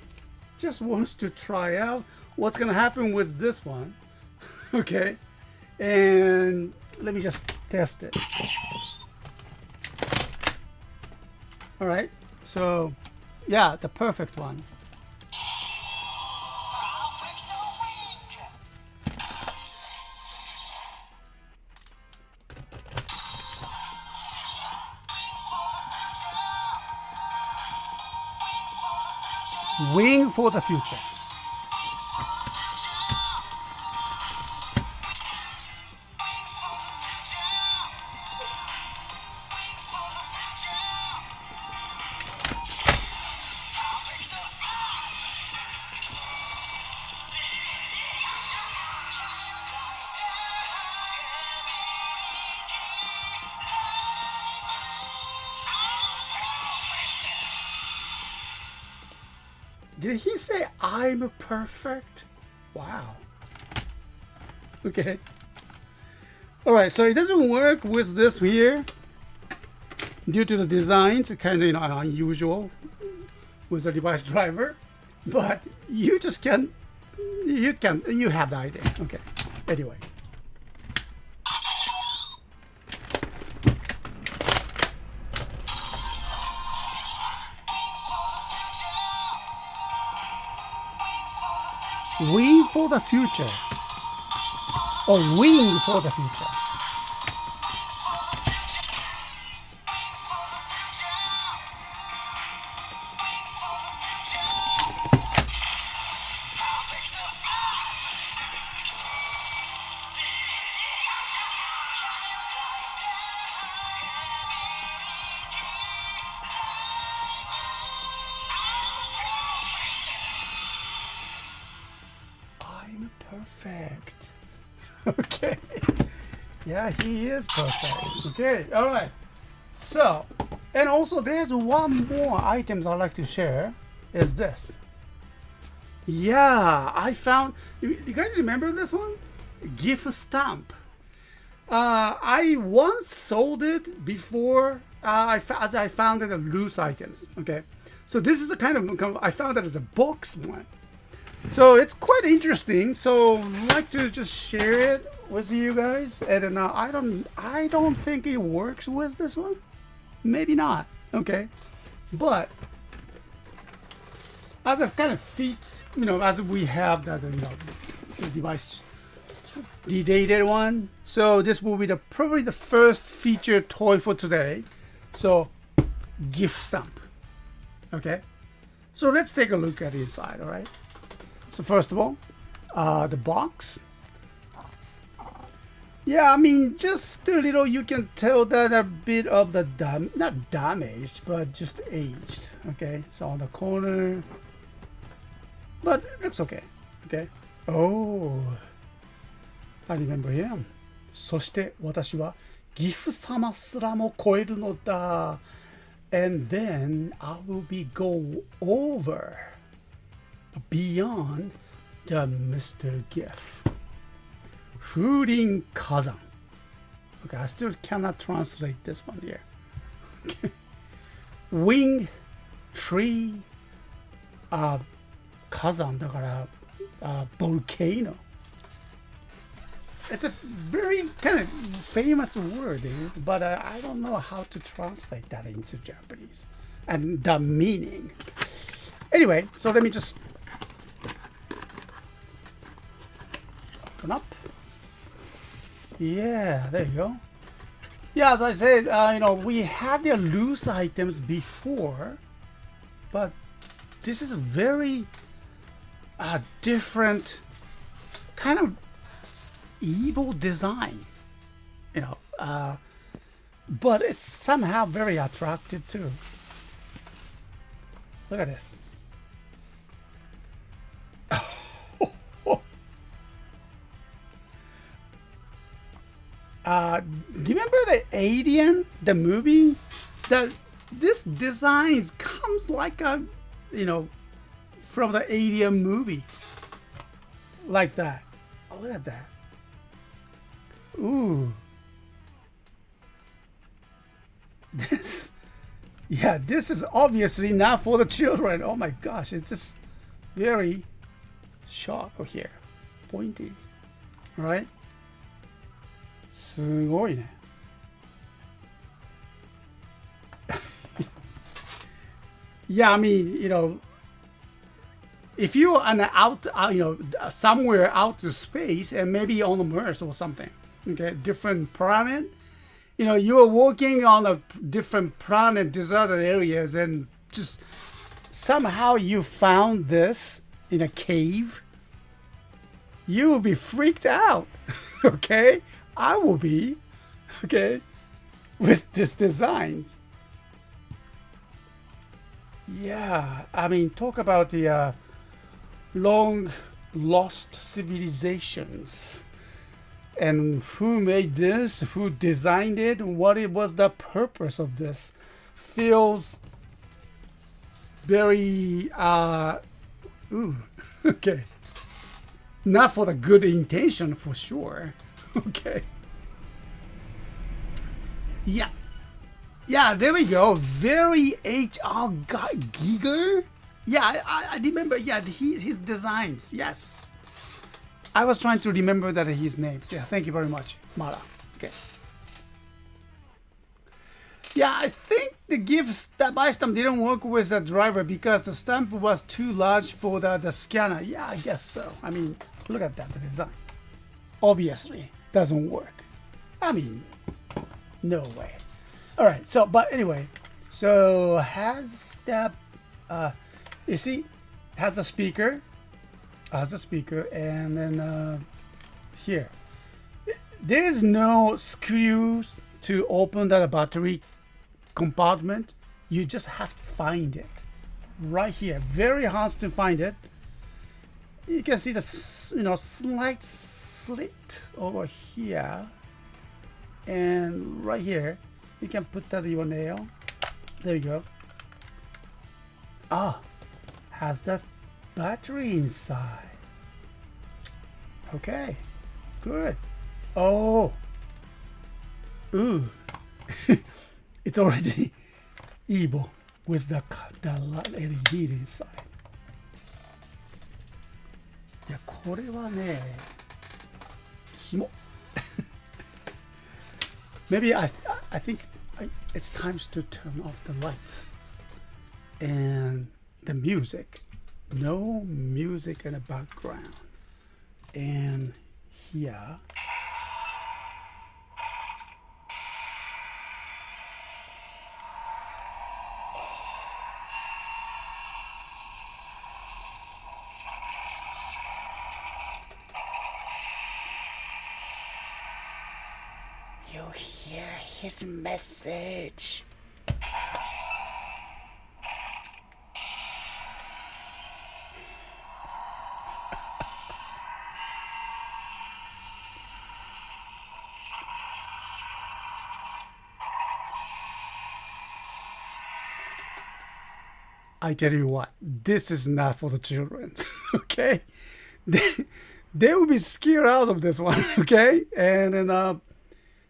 just wants to try out what's gonna happen with this one, okay? And let me just test it. All right, so yeah, the perfect one. Wing for the future. Did he say I'm perfect? Wow. Okay. All right, so it doesn't work with this here due to the designs, kind of unusual with the device driver, but you just you have the idea. Okay. Anyway. We for the future. Or wing for the future. I'm perfect. Okay. Yeah, he is perfect. Okay, all right. So, and also there's one more items I'd like to share is this. Yeah, I found, you guys remember this one? Gift stamp. I once sold it before as I found it as loose items. Okay, so this is a kind of, I found it as a box one. So it's quite interesting. So I'd like to just share it with you guys. And I don't think it works with this one. Maybe not. Okay, but as a kind of feat, as we have that, the device, the dated one. So this will be probably the first featured toy for today. So gift stamp. Okay, so let's take a look at the inside. All right. So first of all, the box. Yeah, I mean, just a little, you can tell that a bit of the, not damaged, but just aged. Okay, so on the corner. But it looks okay. Okay. Oh, I remember him. そして私はギフ様すらも超えるのだ。And then I will be go over beyond the Mr. Gift. Fruiting Kazan. Okay, I still cannot translate this one here. Okay. Wing tree Kazan だから volcano. It's a very kind of famous word, but I don't know how to translate that into Japanese and the meaning. Anyway, so let me just open up. Yeah, there you go. Yeah, as I said, we had the loose items before, but this is a very different kind of evil design, but it's somehow very attractive too. Look at this. Remember the Alien, the movie? This design comes like a, from the Alien movie, like that. Oh, look at that. Ooh. This is obviously not for the children. Oh my gosh, it's just very sharp here, pointy, right? すごいね。Yeah, I mean, if you're somewhere out to space and maybe on the Mars or something, okay, different planet, you're walking on a different planet, deserted areas, and just somehow you found this in a cave, you will be freaked out, okay? I will be, okay, with this designs. Yeah, I mean, talk about the long lost civilizations and who made this, who designed it, and what it was the purpose of this. Feels very okay, not for the good intention for sure. Okay, yeah, there we go. Very H.R. Giger. Yeah, I remember. Yeah, his designs. Yes, I was trying to remember that his names. Yeah, thank you very much, Mara. Okay. Yeah, I think the Vistamp didn't work with the driver because the stamp was too large for the scanner. Yeah, I guess so. I mean, look at that, the design. Obviously, doesn't work. I mean, no way. All right, so, but anyway, so has that, you see, has a speaker, and then here. There is no screws to open that battery compartment. You just have to find it right here. Very hard to find it. You can see the slight slit over here, and right here you can put that your nail. There you go. Ah, has that battery inside. Okay, good. Oh, ooh. It's already evil with the LED inside. いや、これはね、キモ。Maybe I think it's time to turn off the lights and the music. No music in the background. And here. You hear his message. I tell you what, this is not for the children, okay? They will be scared out of this one, okay? And then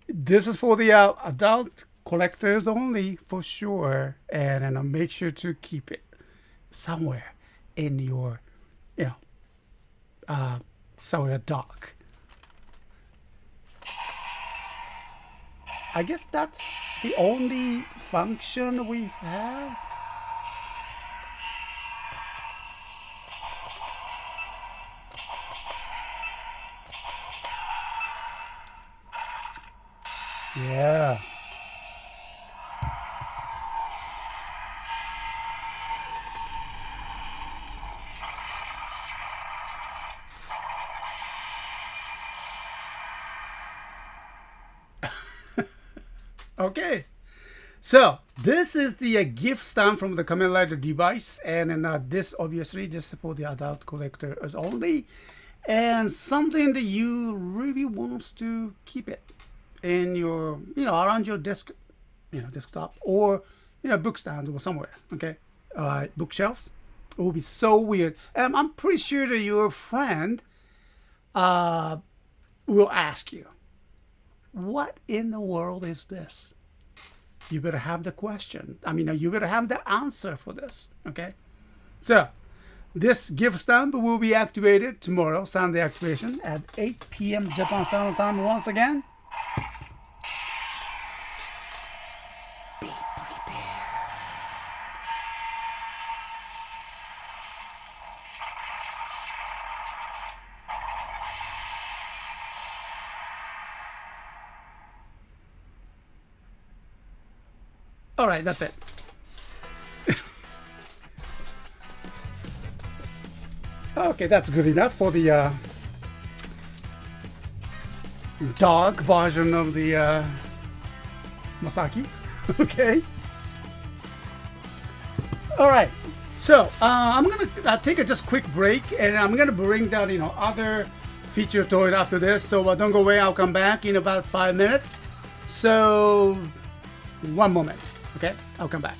this is for the adult collectors only, for sure. And then make sure to keep it somewhere in your, somewhere dark. I guess that's the only function we have. Yeah. Okay. So this is the gift stamp from the Kamen Rider device, and then this obviously just for the adult collectors only, and something that you really wants to keep it in your, around your desk, desktop, or book stands or somewhere. Okay, bookshelves. It will be so weird. I'm pretty sure that your friend will ask you, "What in the world is this?" You better have the question. You better have the answer for this. Okay, so this gift stamp will be activated tomorrow, Sunday activation at 8 p.m. Japan Standard Time once again. Be prepared. All right, that's it. Okay, that's good enough for the dog version of the Masaki. Okay. All right. So I'm gonna take a just quick break, and I'm gonna bring down other feature toys after this. So don't go away. I'll come back in about 5 minutes. So one moment. Okay, I'll come back.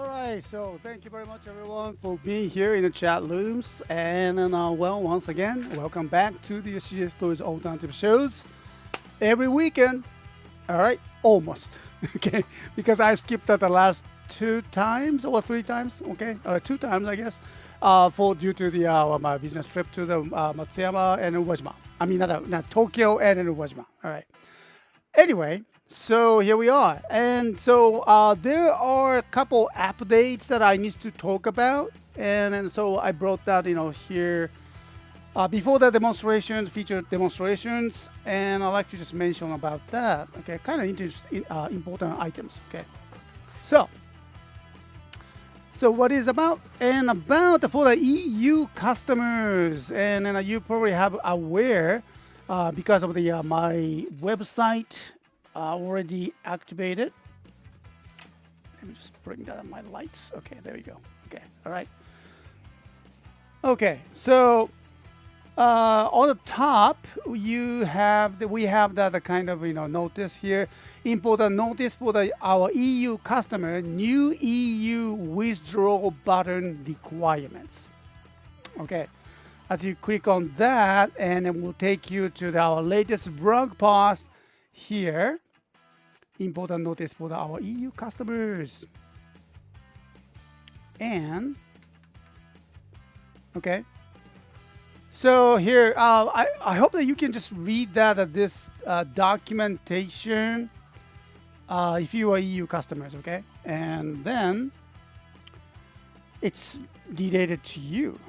right, so thank you very much, everyone, for being here in the chat rooms. And well, once again, welcome back to the CSTOYS Alternative Shows every weekend. All right, almost. Okay, because I skipped that the last 2 times or 3 times. Okay, or 2 times, I guess, for due to the my business trip to the Matsuyama and Uwajima. I mean, not Tokyo and Uwajima. All right. Anyway. So here we are, and so there are a couple updates that I need to talk about, and so I brought that here before the demonstration, featured demonstrations, and I'd like to just mention about that. Okay, kind of interesting, important items. Okay, so what is about and about for the EU customers, and then you probably have aware because of the my website. Already activated. Let me just bring that on my lights. Okay, there we go. Okay, all right. Okay, so on the top we have that kind of notice here. Important notice for our EU customer. New EU withdrawal button requirements. Okay, as you click on that, and it will take you to our latest blog post here. Important notice for our EU customers. And okay, so here I hope that you can just read that this documentation if you are EU customers. Okay, and then it's related to you,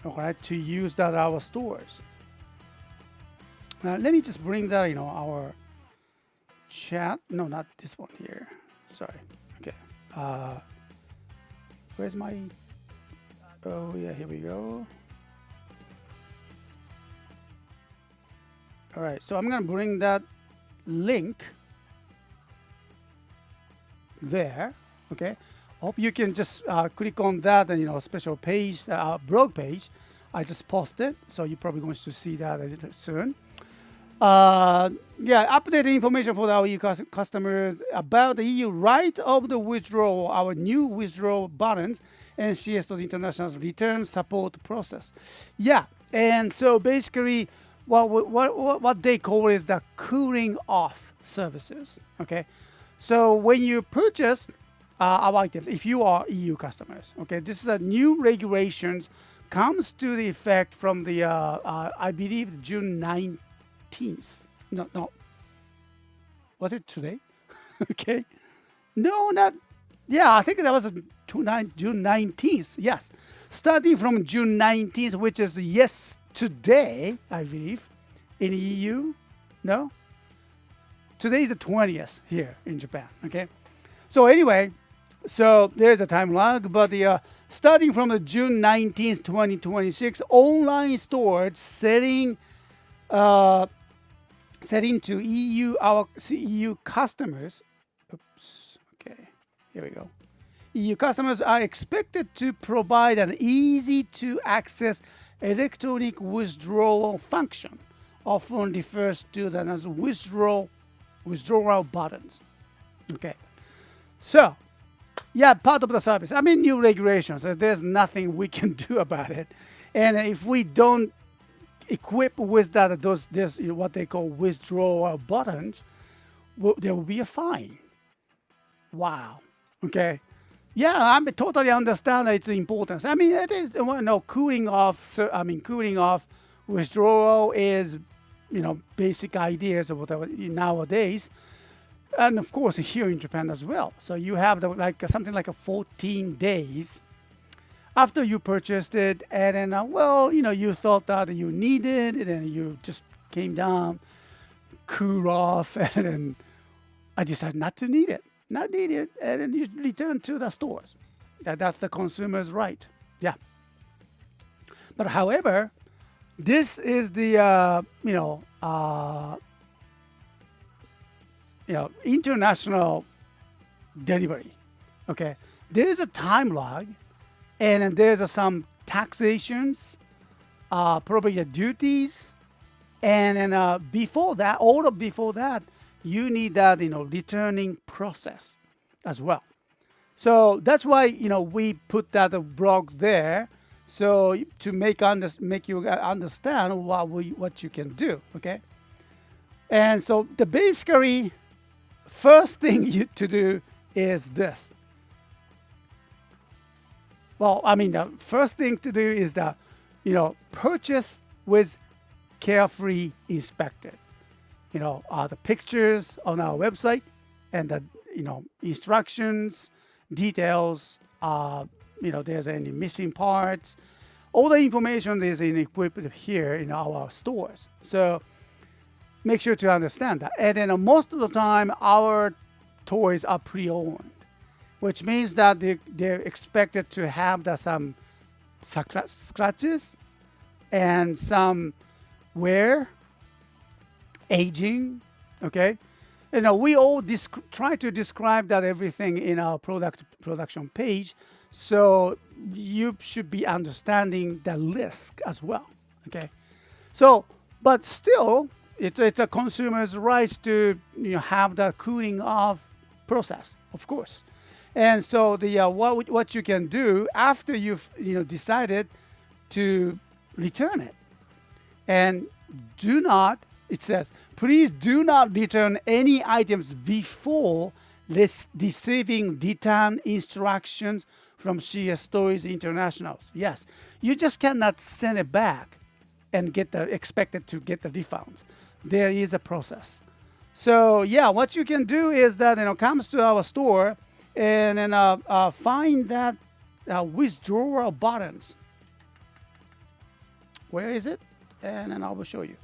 okay, to use that our stores. Now let me just bring that our chat. No, not this one here. Sorry. Okay. Where's my? Oh yeah, here we go. All right. So I'm gonna bring that link there. Okay. Hope you can just click on that and special page, blog page. I just posted, so you're probably going to see that soon. Yeah, updated information for our EU customers about the EU right of the withdrawal, our new withdrawal buttons, and CSTOYS International's return support process. Yeah, and so basically, what they call is the cooling off services. Okay, so when you purchase our items, if you are EU customers, okay, this is a new regulations comes to the effect from the I believe June 9th. No. Was it today? Okay. No, not. Yeah, I think that was June 19th. Yes. Starting from June 19th, which is today, I believe, in EU. No? Today is the 20th here in Japan. Okay. So anyway, so there's a time lag, but starting from the June 19th, 2026, online stores setting to our EU customers. Oops. Okay. Here we go. EU customers are expected to provide an easy-to-access electronic withdrawal function, often refers to them as withdrawal buttons. Okay. So, yeah, part of the service. I mean, new regulations. There's nothing we can do about it. And if we don't equip with this what they call withdrawal buttons, there will be a fine. Wow. Okay. Yeah, I totally understand its importance. I mean, it is cooling off. So I mean, cooling off withdrawal is basic ideas of whatever nowadays, and of course here in Japan as well. So you have something like a 14 days after you purchased it, and then you thought that you needed it, and you just came down, cool off, and then I decided not to need it, and then you return to the stores. That's the consumer's right. Yeah. But however, this is the international delivery. Okay, there is a time lag. And then there's some taxations, probably the duties, and then before that, you need that returning process as well. So that's why we put that blog there, so to make you understand what you can do. Okay, and so the basically first thing to do is this. Well, I mean, the first thing to do is purchase with carefully inspected. The pictures on our website and the instructions, details. There's any missing parts. All the information is equipped here in our stores. So make sure to understand that. And then most of the time, our toys are pre-owned, which means that they're expected to have some scratches and some wear, aging. Okay, we all try to describe that everything in our production page, so you should be understanding the risk as well. Okay, so but still, it's a consumer's right to have the cooling off process, of course. And so the what you can do after you've decided to return it, and it says, please do not return any items before receiving return instructions from CSTOYS International. Yes, you just cannot send it back and expected to get the refunds. There is a process. So yeah, what you can do is that comes to our store and then find that withdrawal buttons. Where is it? And then I will show you.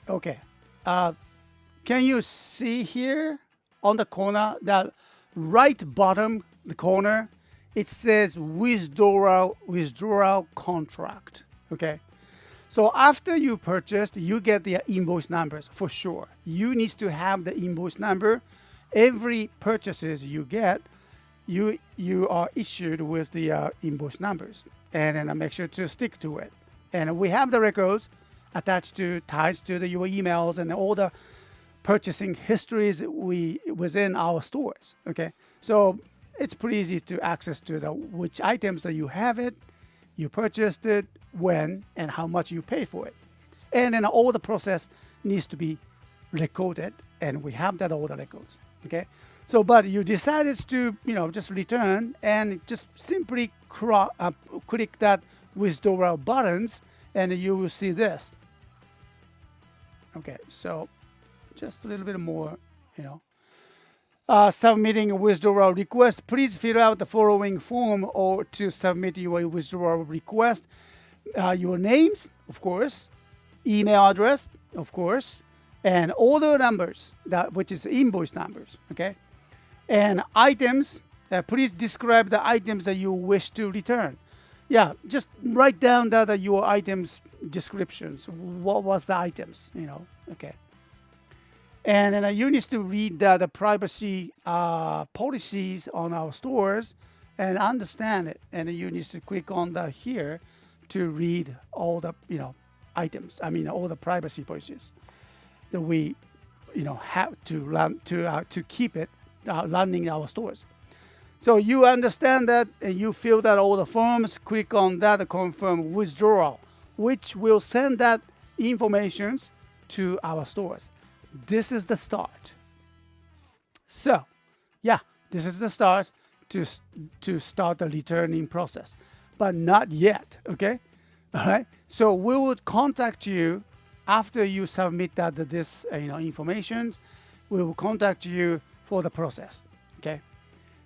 Okay. Can you see here on the corner, that right bottom the corner, it says withdrawal contract. Okay. So after you purchased, you get the invoice numbers for sure. You need to have the invoice number. Every purchases you get, you are issued with the invoice numbers, and then make sure to stick to it. And we have the records attached to ties to your emails and all the purchasing histories within our stores. Okay, so it's pretty easy to access to which items that you have it, you purchased it, when and how much you pay for it, and then all the process needs to be recorded, and we have all the records. Okay, so but you decided to just return and just simply click that withdrawal buttons, and you will see this. Okay, so just a little bit more, submitting a withdrawal request. Please fill out the following form or to submit your withdrawal request. Your names, of course, email address, of course, and order numbers, which is invoice numbers. Okay, and items. Please describe the items that you wish to return. Yeah, just write down your items descriptions. What was the items? Okay. And then you need to read the privacy policies on our stores and understand it. And then you need to click on here to read all the items. I mean, all the privacy policies that we have to run to keep it running our stores. So you understand that, and you fill that all the forms. Click on that confirm withdrawal, which will send that information to our stores. This is the start. So, yeah, this is the start to start the returning process, but not yet. Okay, all right. So we would contact you after you submit this information. We will contact you for the process. Okay,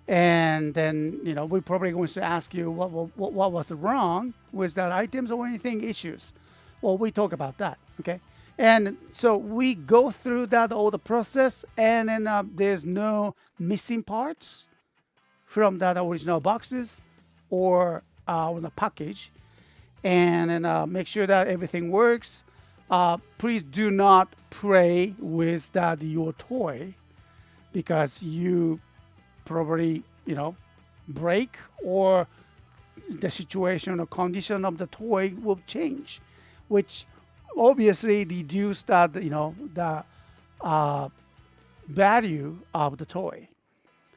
and then we're probably going to ask you what was wrong with that items or anything issues. Well, we talk about that. Okay. And so we go through all the process, and then there's no missing parts from that original boxes or on the package, and then make sure that everything works. Please do not play with your toy, because you probably break, or the situation or condition of the toy will change, which obviously reduce the value of the toy.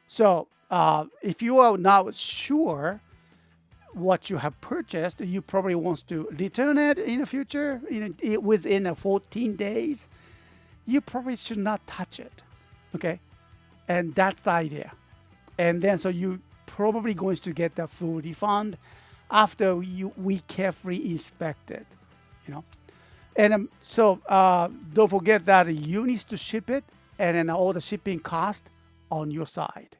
So if you are not sure what you have purchased, you probably want to return it in the future, within 14 days. You probably should not touch it, okay? And that's the idea. And then so you probably going to get the full refund after we carefully inspect it, you know. And don't forget that you need to ship it, and then all the shipping cost on your side.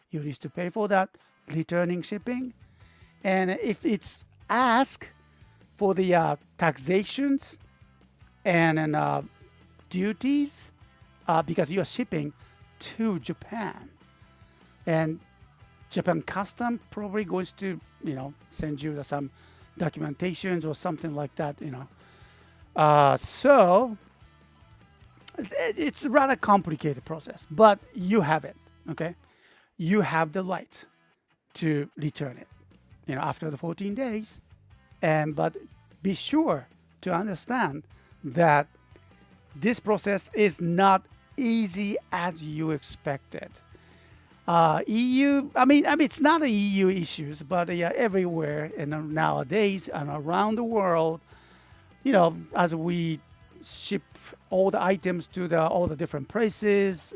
You need to pay for that returning shipping. And if it's asked for the taxations and duties, because you're shipping to Japan, and Japan custom probably going to send you some documentations or something like that, so it's a rather complicated process, but you have it, okay? You have the right to return it, after the 14 days. But be sure to understand that this process is not easy as you expected. EU, I mean, it's not a EU issues, but everywhere and nowadays and around the world, as we ship all the items to all the different places,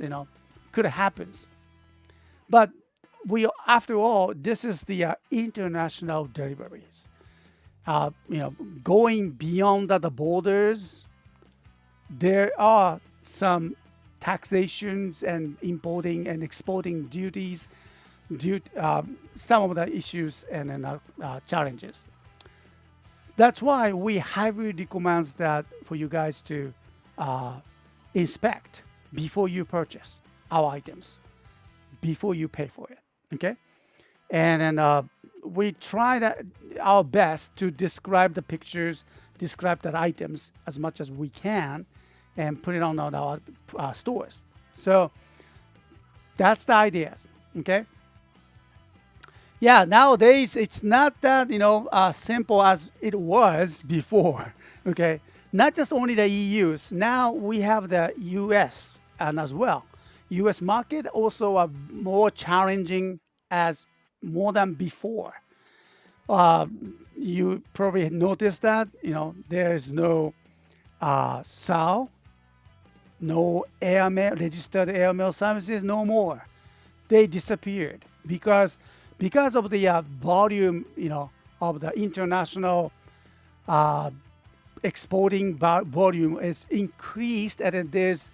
could happens. But after all, this is the international deliveries. Going beyond the borders, there are some taxations and importing and exporting duties, some of the issues and challenges. That's why we highly recommend that for you guys to inspect before you purchase our items, before you pay for it. Okay, and then we try our best to describe the pictures, describe the items as much as we can, and put it on our stores. So that's the ideas. Okay. Yeah, nowadays it's not that simple as it was before. Okay, not just only the EU's. Now we have the US and as well. US market also are more challenging as more than before. You probably noticed that there is no SAO, no airmail, registered airmail services, no more. They disappeared because of the volume, of the international exporting volume is increased, and there's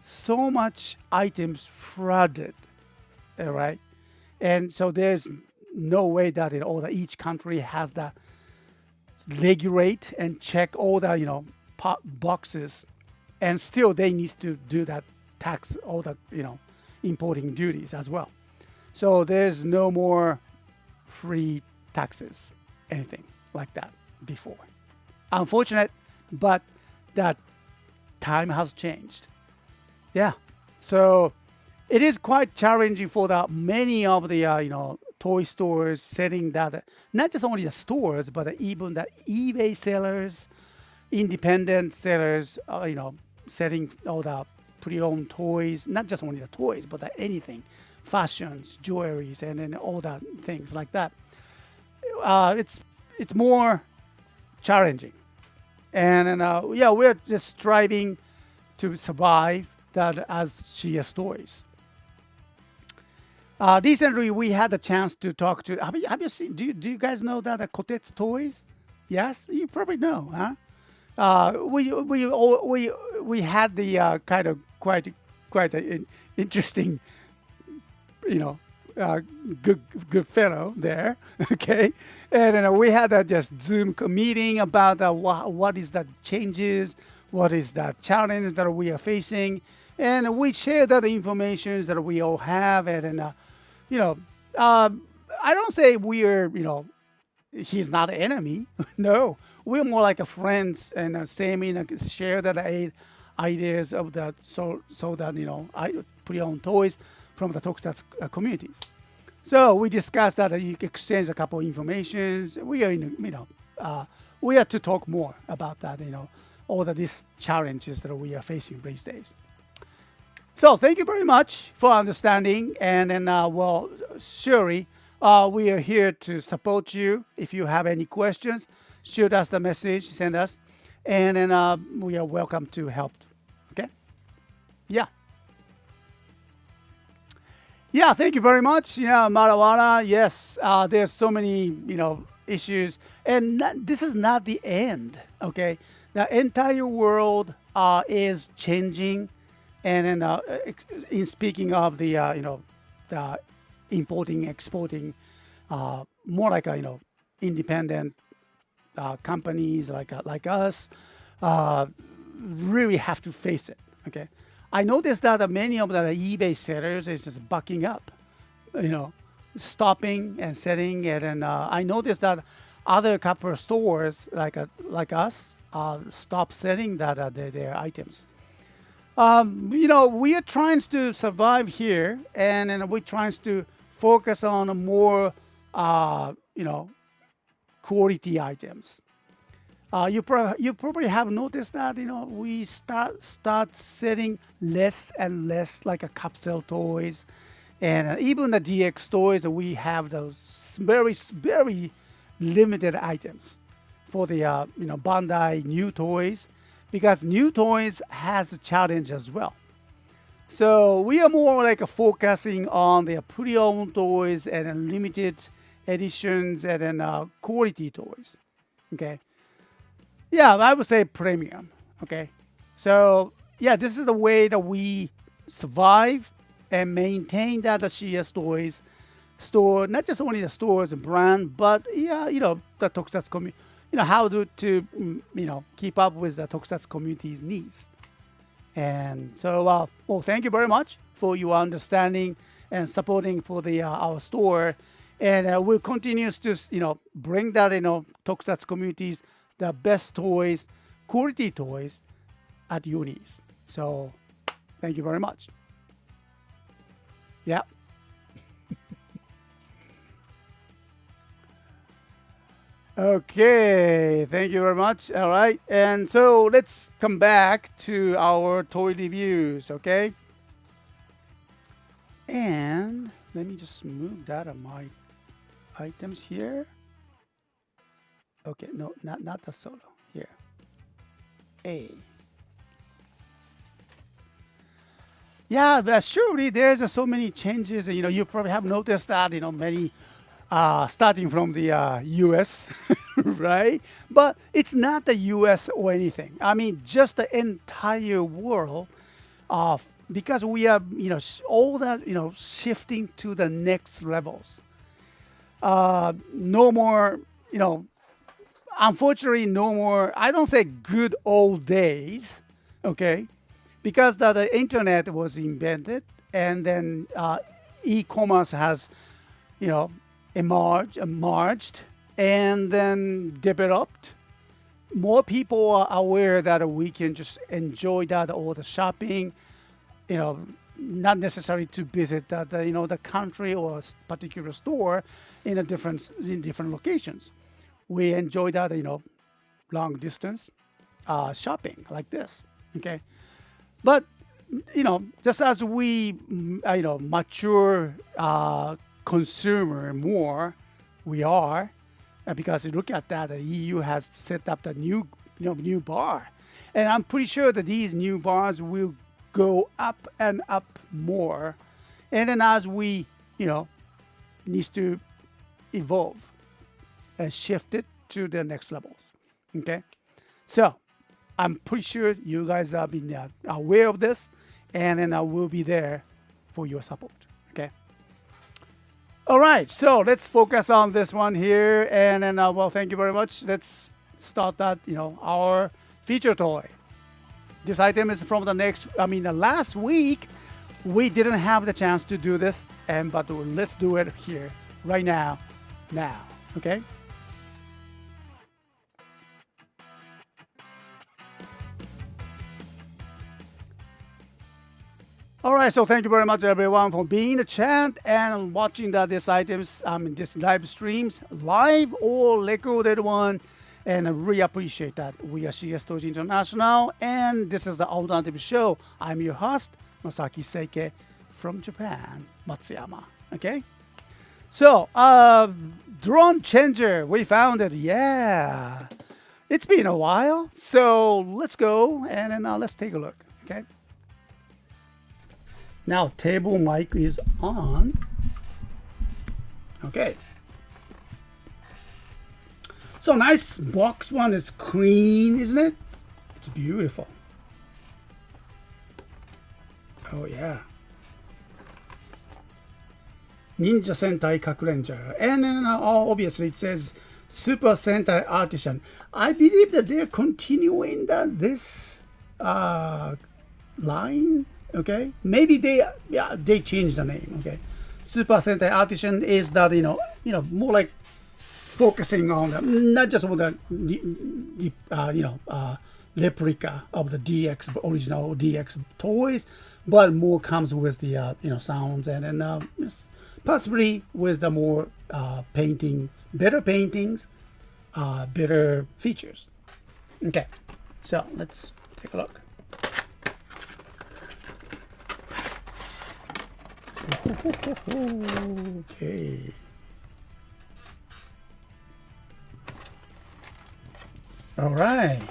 so much items flooded, right? And so there's no way that each country has the regulate and check all the boxes, and still they need to do that tax all the importing duties as well. So there's no more free taxes, anything like that before. Unfortunate, but that time has changed. Yeah, so it is quite challenging for many of the toy stores setting that, not just only the stores, but even the eBay sellers, independent sellers, setting all the pre-owned toys, not just only the toys, but anything, fashions, jewelries, and then all that things like that. It's more challenging, and we're just striving to survive that as CSTOYS. Recently, we had a chance to talk to. Have you seen? Do you guys know that Kotetsu Toys? Yes, you probably know, huh? We had the kind of quite an interesting, good fellow there, okay, and then we had a just Zoom meeting about what is the changes, what is the challenge that we are facing, and we share that information that we all have, and I don't say we're he's not an enemy. No, we're more like a friends and same share that ideas of that so that I pre-owned toys from the tokusatsu communities. So we discussed that you exchange a couple of informations. We are we have to talk more about that. All of these challenges that we are facing these days. So thank you very much for understanding. And then, well, surely we are here to support you. If you have any questions, shoot us the message, send us, and then we are welcome to help. Okay? Yeah. Yeah, thank you very much. Yeah, marijuana. Yes, there's so many, issues, and this is not the end. Okay, the entire world is changing, and then in speaking of the, the importing, exporting, more like independent companies like us, really have to face it. Okay, I noticed that many of the eBay sellers is just bucking up, you know, stopping and selling it, and I noticed that other couple of stores like us stop selling their items. We are trying to survive here, and we're trying to focus on a more, quality items. You probably have noticed that we start selling less and less like a capsule toys, and even the DX toys. We have those very limited items for the Bandai new toys, because new toys has a challenge as well. So we are more like focusing on the pre-owned toys and then limited editions and then quality toys. Okay. Yeah, I would say premium. Okay. So yeah, this is the way that we survive and maintain that the CS Toys store, not just only the stores and brand, but yeah, the tokusatsu community, how to keep up with the tokusatsu community's needs. And so, well, thank you very much for your understanding and supporting for the our store, and we'll continue to bring that tokusatsu communities the best toys, quality toys at your needs. So, thank you very much. Yeah. Okay, thank you very much. All right, and so let's come back to our toy reviews, okay? And let me just move that on my items here. Okay, no, not the solo here. A. Yeah, but surely there's so many changes. You probably have noticed that many. Starting from the U.S., right? But it's not the U.S. or anything. I mean, just the entire world, because we are, all that, shifting to the next levels. No more, unfortunately, no more. I don't say good old days, okay? Because the internet was invented, and then e-commerce has, emerged and then developed. More people are aware that we can just enjoy that all the shopping, not necessary to visit the country or particular store in different locations. We enjoy that long distance shopping like this. Okay, but just as we mature. Consumer more we are, because you look at that, the EU has set up the new bar, and I'm pretty sure that these new bars will go up and up more, and then as we needs to evolve and shift it to the next levels. Okay, so I'm pretty sure you guys have been aware of this, and then I will be there for your support. Okay. All right, so let's focus on this one here, and then well, thank you very much. Let's start that our feature toy. This item is from the last week we didn't have the chance to do this, but let's do it here right now. Okay. All right, so thank you very much, everyone, for being in the chat and watching these items, this live streams, live or recorded one, and I really appreciate that. We are CSTOYS International, and this is the Alternative Show. I'm your host, Masaki Seike from Japan, Matsuyama. Okay. So, drone changer, we found it. Yeah. It's been a while. So let's go and then let's take a look. Okay. Now table mic is on. Okay. So nice box one is clean, isn't it? It's beautiful. Oh yeah. Ninja Sentai Kakuranger. And then obviously it says Super Sentai Artisan. I believe that they're continuing this line. Okay, maybe they changed the name. Okay, Super Sentai Artisan is that more like focusing on not just with the replica of the DX original DX toys, but more comes with the sounds and possibly with the more better paintings, better features. Okay, so let's take a look. Okay. All right.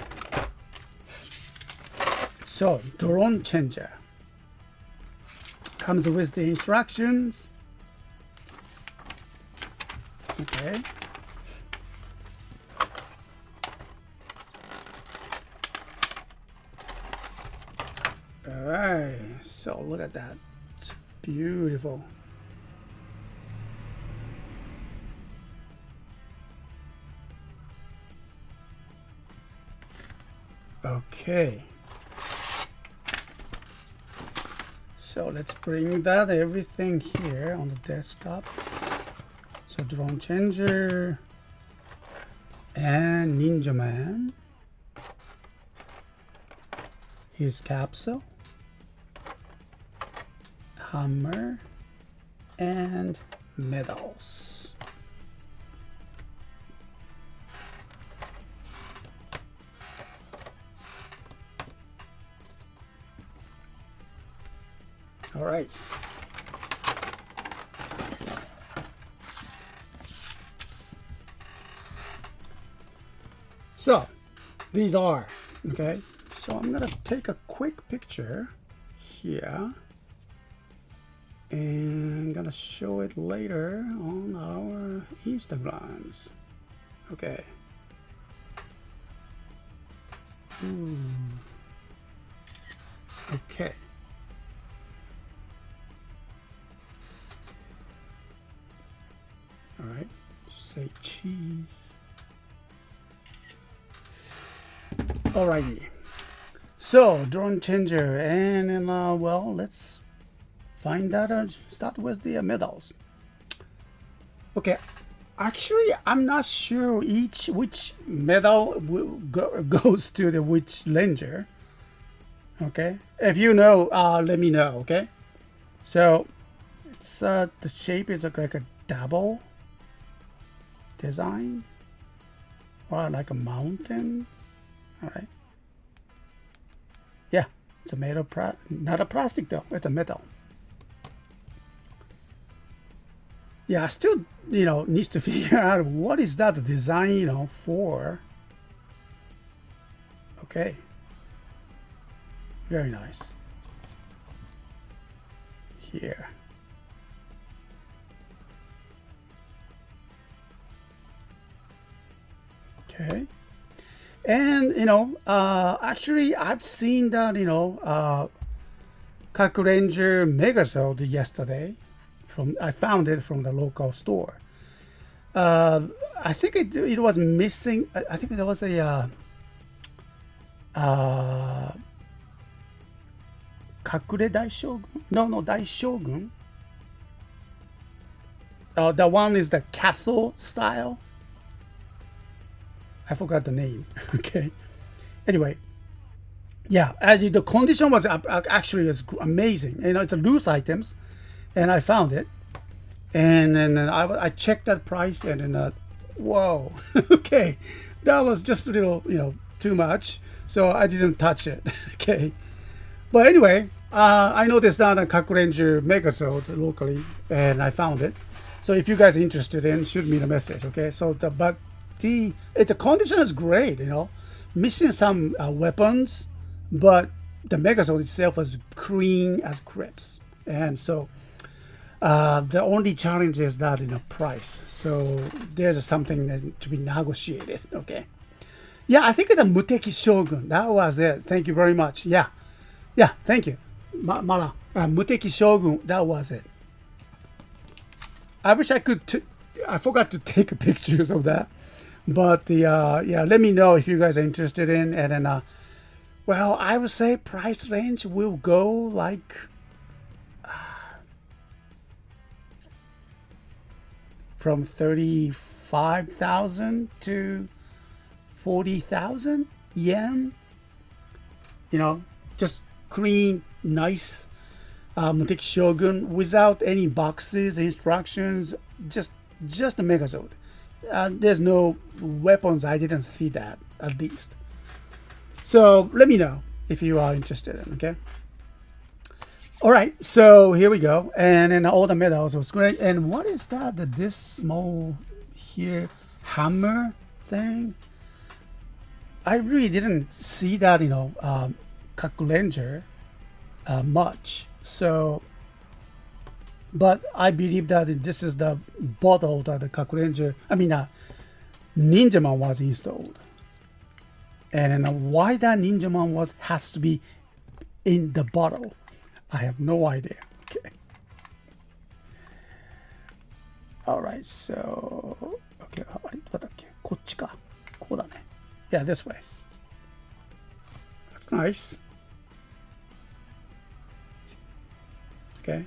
So, drone changer comes with the instructions. Okay. All right. So, look at that. It's beautiful. Okay. So let's bring that everything here on the desktop. So drone changer and Ninja Man. His capsule, hammer, and medals. All right. So these are, okay. So I'm gonna take a quick picture here and I'm gonna show it later on our Instagrams. Okay. Okay. All right, say cheese. Alrighty, so drone changer, and then well, let's find that. Start with the medals. Okay, actually, I'm not sure which medal goes to the which ranger. Okay, if you know, let me know. Okay, so it's the shape is like a double design or like a mountain. All right, yeah, it's a metal, not a plastic though, it's a metal. Yeah, I still needs to figure out what is that design for. Okay, very nice. Here. Okay, and actually I've seen that Kakuranger Megazord yesterday. I found it from the local store. I think it was missing. I think there was a Kakure Daishogun. No, Daishogun. The one is the castle style. I forgot the name. Okay. Anyway, yeah, the condition was actually is amazing. It's a loose items, and I found it, and then I checked that price, and then whoa, okay, that was just a little too much, so I didn't touch it. Okay, but anyway, I noticed that a Kakuranger Megazord locally, and I found it. So if you guys are interested in, shoot me the message, okay? So the condition is great, you know, missing some weapons, but the Megazord itself is clean as crepes, and so the only challenge is that price. So there's something that to be negotiated, okay? Yeah, I think the Muteki Shogun. That was it. Thank you very much. Yeah, thank you, Mara. Muteki Shogun. That was it. I wish I could. I forgot to take pictures of that, but yeah, let me know if you guys are interested in. And then, well, I would say price range will go like from 35,000 to 40,000 yen. You know, just clean, nice Muteki Shogun without any boxes, instructions, just a Megazord. There's no weapons. I didn't see that, at least. So let me know if you are interested in, okay? All right, so here we go. And then all the medals was great. And what is that? This small here hammer thing? I really didn't see that, Kakuranger much. So, but I believe that this is the bottle that the Kakuranger, Ninjaman was installed. And then why that Ninjaman has to be in the bottle, I have no idea. Okay. All right, so, okay, どうだっけ? こっちか。こうだね. Yeah, this way. That's nice. Okay.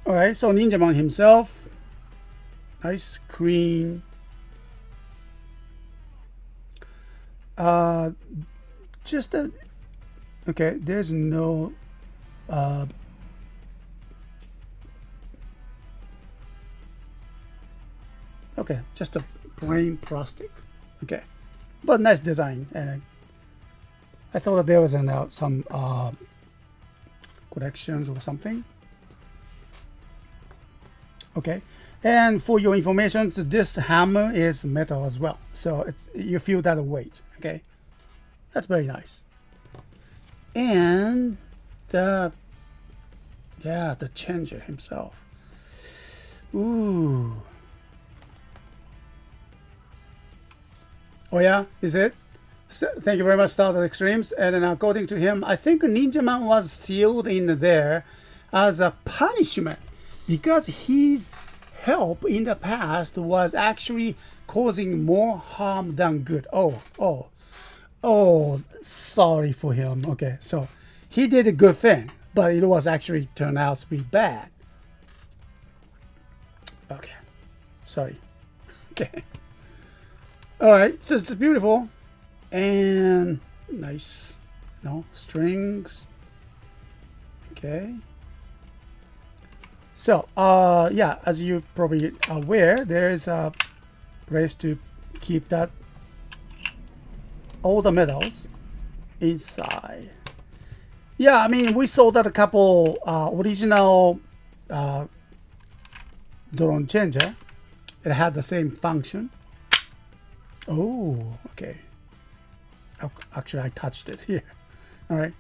All right, so Ninjaman himself. Nice, clean. Just a, okay, there's no, okay, just a plain plastic. Okay, but nice design. And I thought that there was some collections or something. Okay, and for your information, this hammer is metal as well, so you feel that weight. Okay, that's very nice. And the changer himself. Ooh. Oh yeah, is it? Thank you very much, Started Extremes. And then according to him, I think Ninjaman was sealed in there as a punishment because his help in the past was actually causing more harm than good. Oh, sorry for him. Okay, so he did a good thing, but it was actually turned out to be bad. Okay, sorry. Okay. All right, so it's beautiful and nice, strings. Okay. So, yeah, as you probably are aware, there is a place to keep that all the medals inside. Yeah, we saw that a couple original drone changer. It had the same function. Oh, okay. Actually, I touched it here. All right.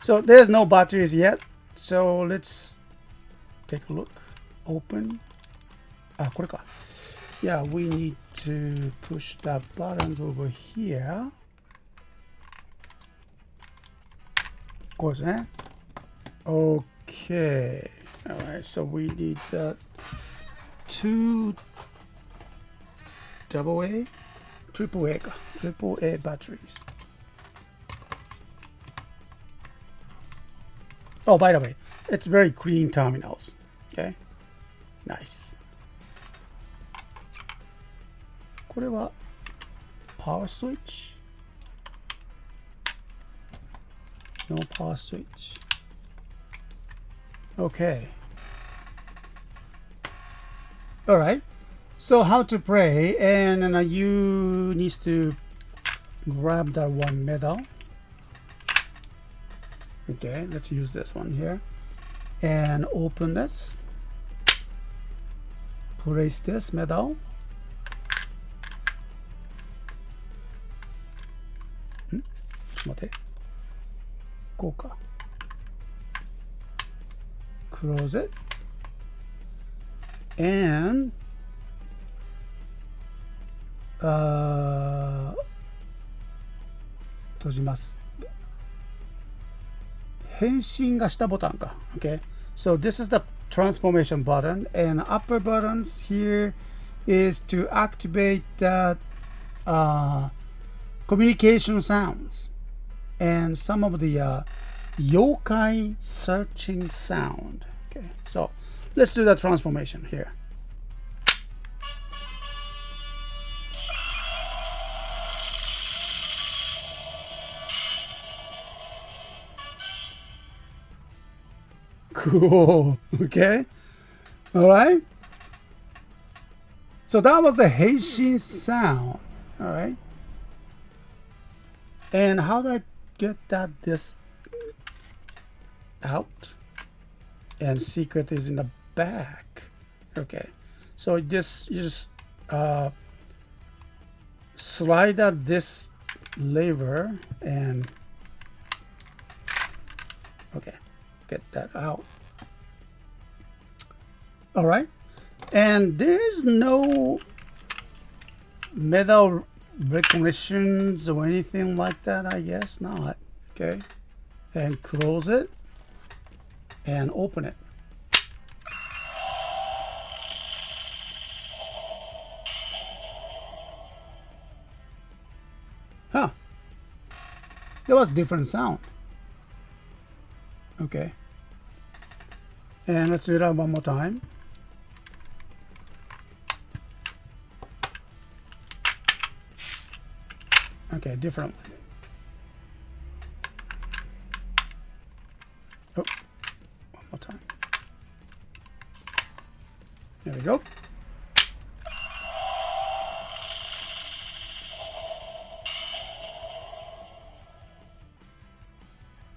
So there's no batteries yet. So let's take a look. Open. これか. Yeah, we need to push the buttons over here. こうですね. Okay. All right. So we need two AA, AAA batteries. Oh, by the way, it's very clean terminals. Okay, nice. これは power switch? No power switch. Okay. All right. So how to play, and you need to grab that one metal. Okay, let's use this one here and open this. Place this metal. Close it. And 閉じます。変身が下ボタンか。Okay. So this is the transformation button, and upper buttons here is to activate the communication sounds and some of the yokai searching sound. Okay, so let's do the transformation here. Cool. Okay. All right. So that was the heishin sound. All right. And how do I get this out? And secret is in the back. Okay. So this, you just slide out this lever and okay, get that out. All right. And there's no metal recognitions or anything like that, I guess not. Okay. And close it and open it. Huh. There was different sound. Okay. And let's do that one more time. Okay, different one. Oh, one more time. There we go.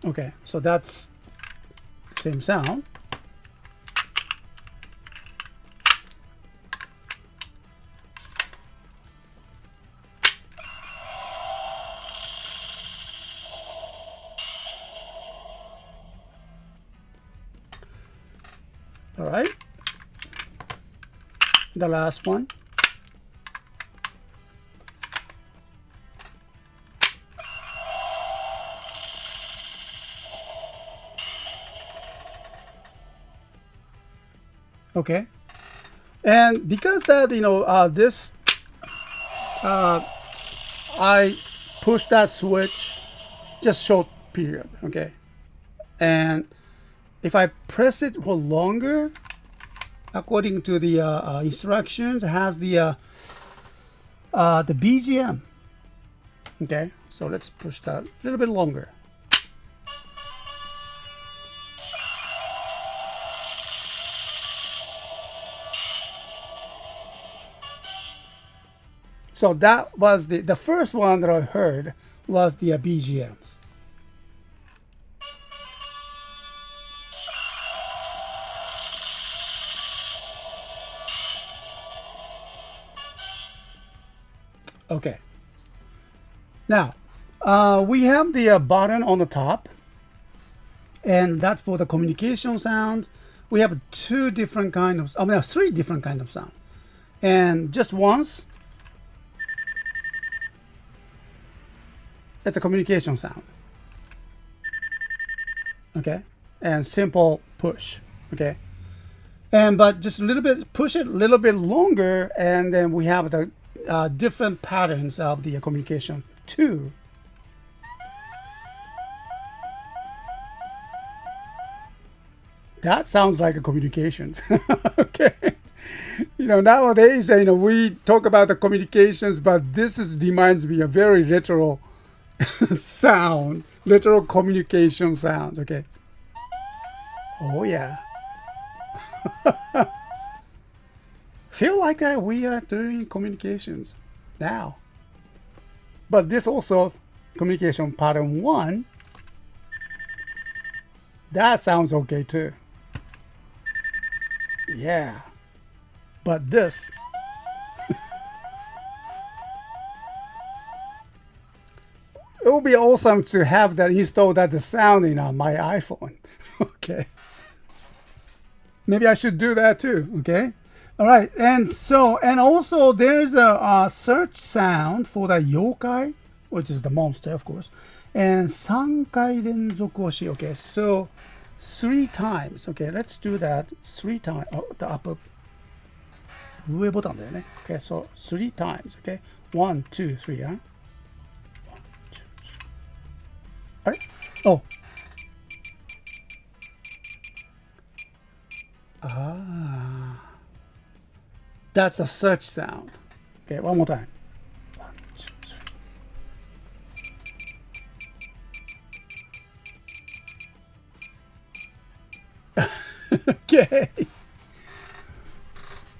Okay, so that's the same sound. All right, the last one. Okay, and because that this I push that switch just short period. Okay, and if I press it for longer, according to the instructions, it has the BGM. Okay, so let's push that a little bit longer. So that was the first one that I heard was the BGMs. Okay. Now, we have the button on the top, and that's for the communication sounds. We have three different kinds of sound, and just once, it's a communication sound. Okay, and simple push. Okay, but just a little bit, push it a little bit longer, and then we have the different patterns of the communication too. That sounds like a communications. Okay, nowadays we talk about the communications, but this reminds me of very literal sound, literal communication sounds. Okay. Oh yeah. Feel like that we are doing communications now. But this also communication pattern 1. That sounds okay too. Yeah. But this. It would be awesome to have that installed at the sound in my iPhone. Okay. Maybe I should do that too. Okay. All right. And also there's a search sound for the yokai, which is the monster, of course. And 3回連続押し. Okay. So 3 times. Okay. Let's do that 3 times. Oh, the upper. 上ボタンだよね. Okay. So 3 times. Okay. 1, 2, 3. Huh? あれ? Oh. Ah. That's a search sound. Okay, one more time. 1, 2, 3. Okay.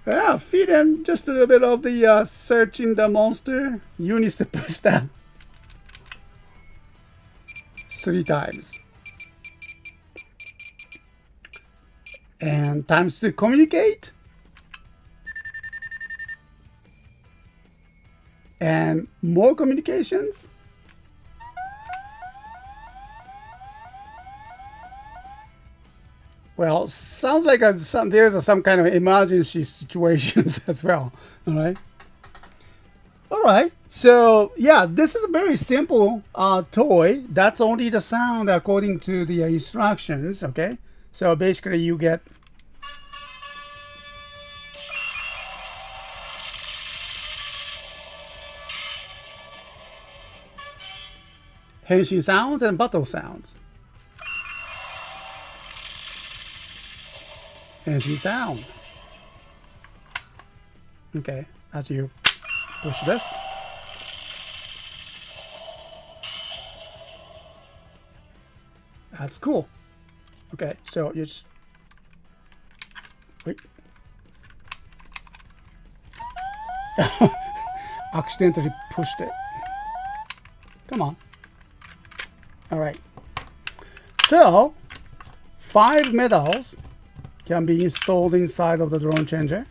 Yeah, feed him just a little bit of the searching the monster. You need to push that 3 times. And times to communicate. And more communications. Well, sounds like there's some kind of emergency situations as well. All right. All right. So yeah, this is a very simple toy. That's only the sound according to the instructions. Okay. So basically, you get henshin sounds and battle sounds. Henshin sound. Okay, as you push this. That's cool. Okay, so you just wait. Accidentally pushed it. Come on. All right. So 5 medals can be installed inside of the drone changer,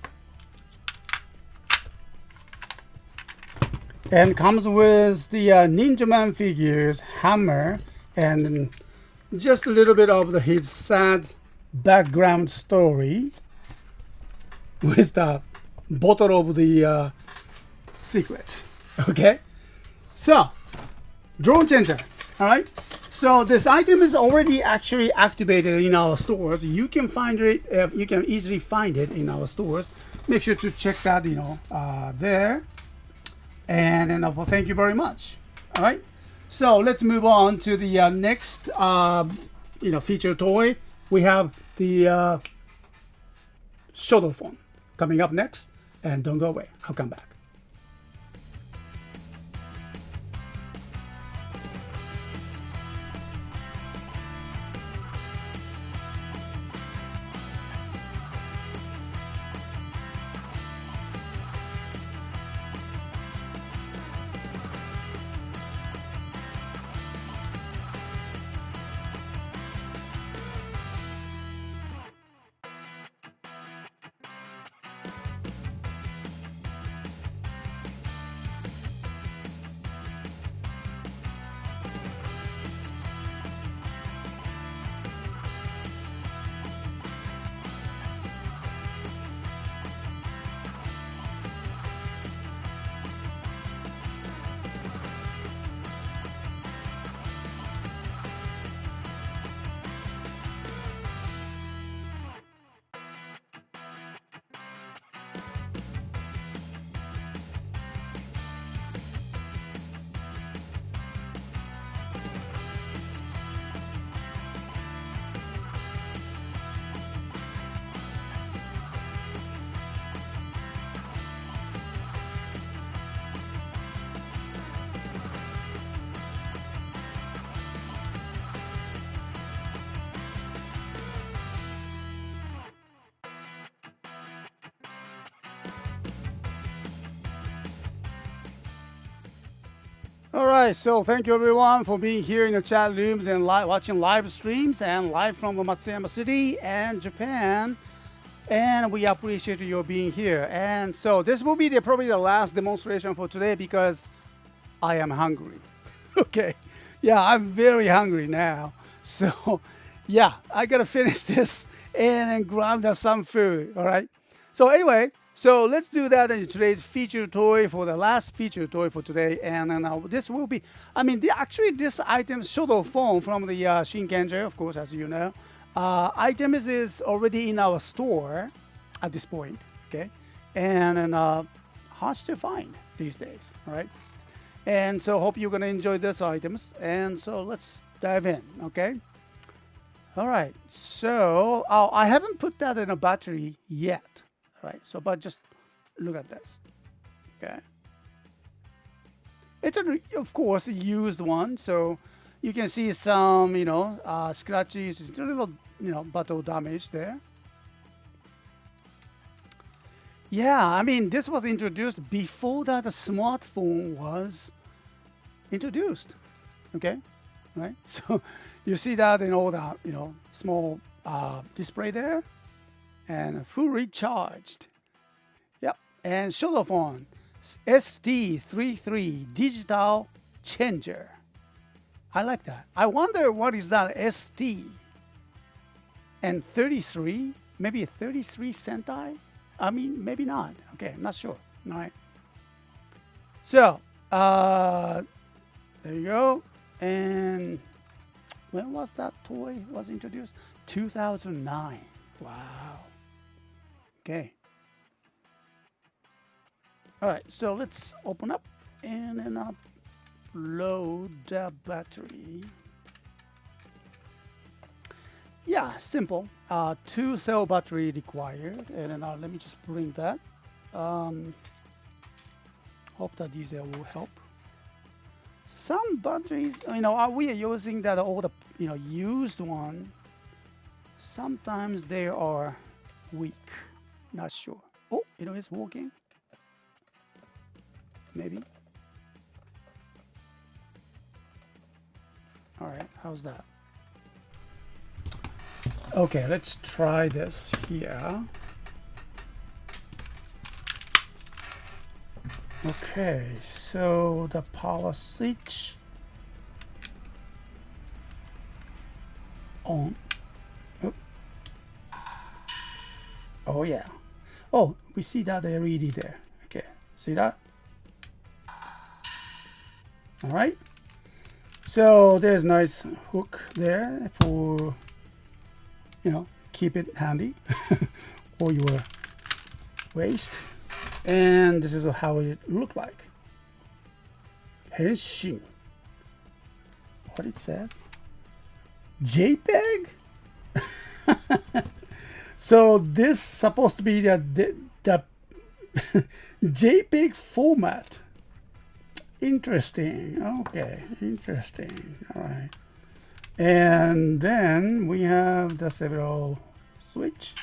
and comes with the Ninja Man figures, hammer, and just a little bit of his sad background story with the bottle of the secrets. Okay, so drone changer. All right. So this item is already actually activated in our stores. You can find it. You can easily find it in our stores. Make sure to check that. There. And then thank you very much. All right. So let's move on to the next feature toy. We have the shuttle phone coming up next. And don't go away. I'll come back. All right, so thank you everyone for being here in the chat rooms and watching live streams and live from Matsuyama City and Japan. And we appreciate your being here. And so this will be probably the last demonstration for today because I am hungry. Okay, yeah, I'm very hungry now. So yeah, I gotta finish this and grab some food. All right. So anyway. So let's do that in today's feature toy for the last feature toy for today. And then this will be, I mean, actually this item, Shodo phone from the Shinkenja, of course, as you know. Item is already in our store at this point, okay? And hard to find these days, all right? And so hope you're gonna enjoy these items. And so let's dive in, okay? All right, so I haven't put that in a battery yet. Right, so but just look at this. Okay, it's of course a used one, so you can see some scratches, a little battle damage there. Yeah, I mean this was introduced before that the smartphone was introduced. Okay, right. So you see that in all the small display there. And fully charged. Yep. And Shodo phone ST33 digital changer. I like that. I wonder what is that ST. And 33, maybe a 33 Sentai? I mean, maybe not. Okay, I'm not sure. All right. So, there you go. And when was that toy was introduced? 2009. Wow. Okay. All right, so let's open up and then upload the battery. Yeah, simple. 2-cell battery required. And then let me just bring that. Hope that these will help. Some batteries, we are using that all the used one. Sometimes they are weak. Not sure. Oh, it's working. Maybe. All right, how's that? Okay, let's try this here. Okay, so the power switch on. Oh yeah. Oh, we see that LED there. Okay, see that? All right. So there's nice hook there for keep it handy or your waist. And this is how it looked like. Henshin. What it says? JPEG? So this supposed to be the JPEG format. Interesting. Okay, interesting. All right. And then we have the several switch.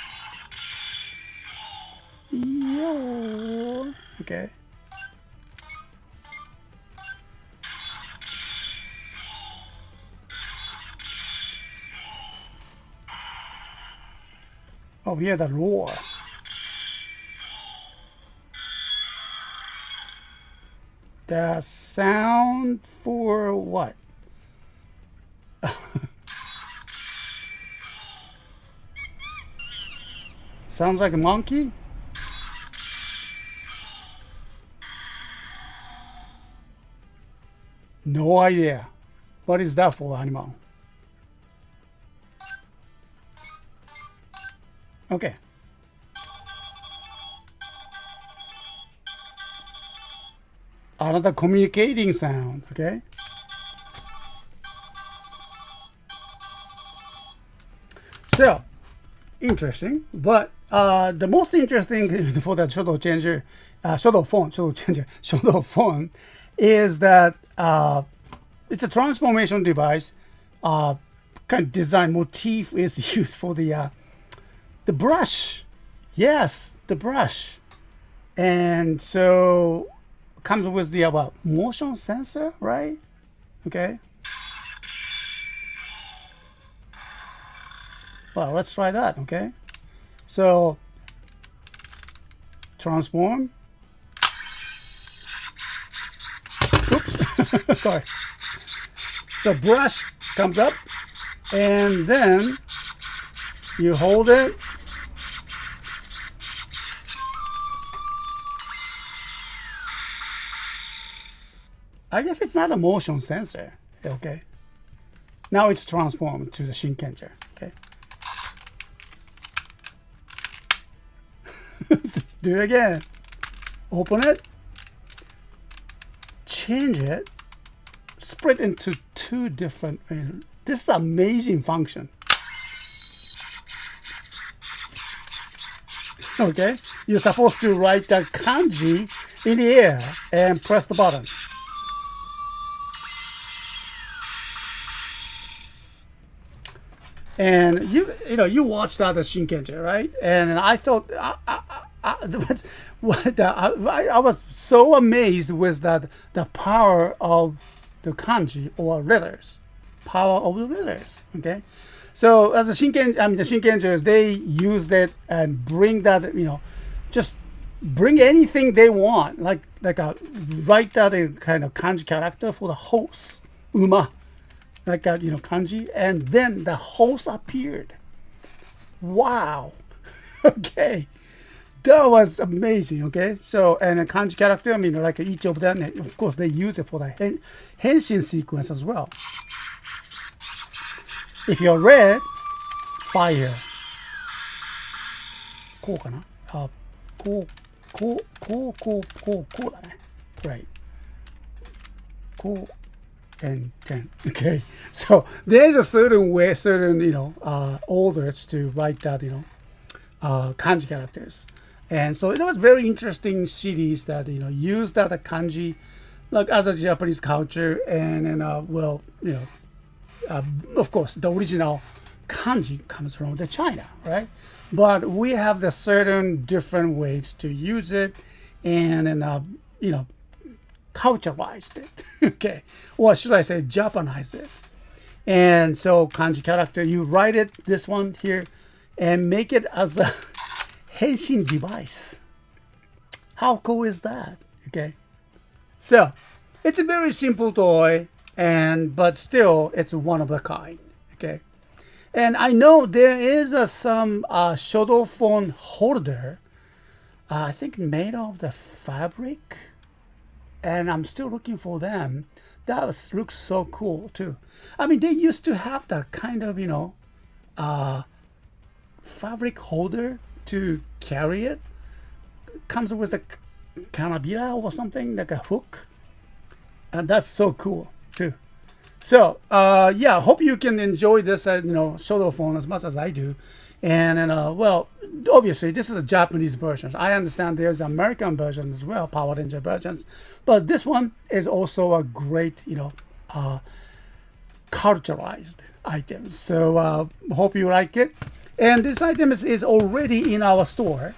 Yo. Okay. Oh, we have the roar. The sound for what? Sounds like a monkey? No idea. What is that for animal? Okay. Another communicating sound, okay? So, interesting. But the most interesting for that Shodo changer, Shodo phone is that it's a transformation device. Kind of design motif is used for the brush. Yes, the brush. And so comes with the motion sensor, right? Okay. Well, let's try that. Okay. So transform. Oops. Sorry. So brush comes up, and then you hold it. I guess it's not a motion sensor. Okay. Now it's transformed to the Shinkenger. Okay. Do it again. Open it. Change it. Split into two different. This is an amazing function. Okay. You're supposed to write the kanji in the air and press the button. And you watched that as Shinkenger, right? And I thought I was so amazed with that the power of the kanji or letters, power of the letters. Okay, so as a Shinkenger, the Shinkengers, they use that and bring that, just bring anything they want, like write that kind of kanji character for the horse, uma. Like that, kanji, and then the horse appeared. Wow. Okay. That was amazing. Okay. So, and a kanji character, like each of them, of course, they use it for the henshin sequence as well. If you're red, fire. こうかな? こうだね. Right. こう and 10. Okay, so there's a certain way, orders to write that, kanji characters, and so it was very interesting series that used that kanji, like as a Japanese culture, and then of course the original kanji comes from the China, right? But we have the certain different ways to use it, and then culturalized it. Okay, or should I say Japanized it? And so kanji character, you write it, this one here, and make it as a henshin device. How cool is that? Okay, so it's a very simple toy, but still it's one of a kind. Okay, and I know there is some shodo phone holder, I think made of the fabric. And I'm still looking for them. That looks so cool too. They used to have that kind of, fabric holder to carry it. Comes with a kanabira or something, like a hook. And that's so cool too. So, yeah, hope you can enjoy this, shodo phone as much as I do. And then, well, obviously, this is a Japanese version. I understand there's American version as well, Power Ranger versions. But this one is also a great, culturalized item. So, hope you like it. And this item is already in our store.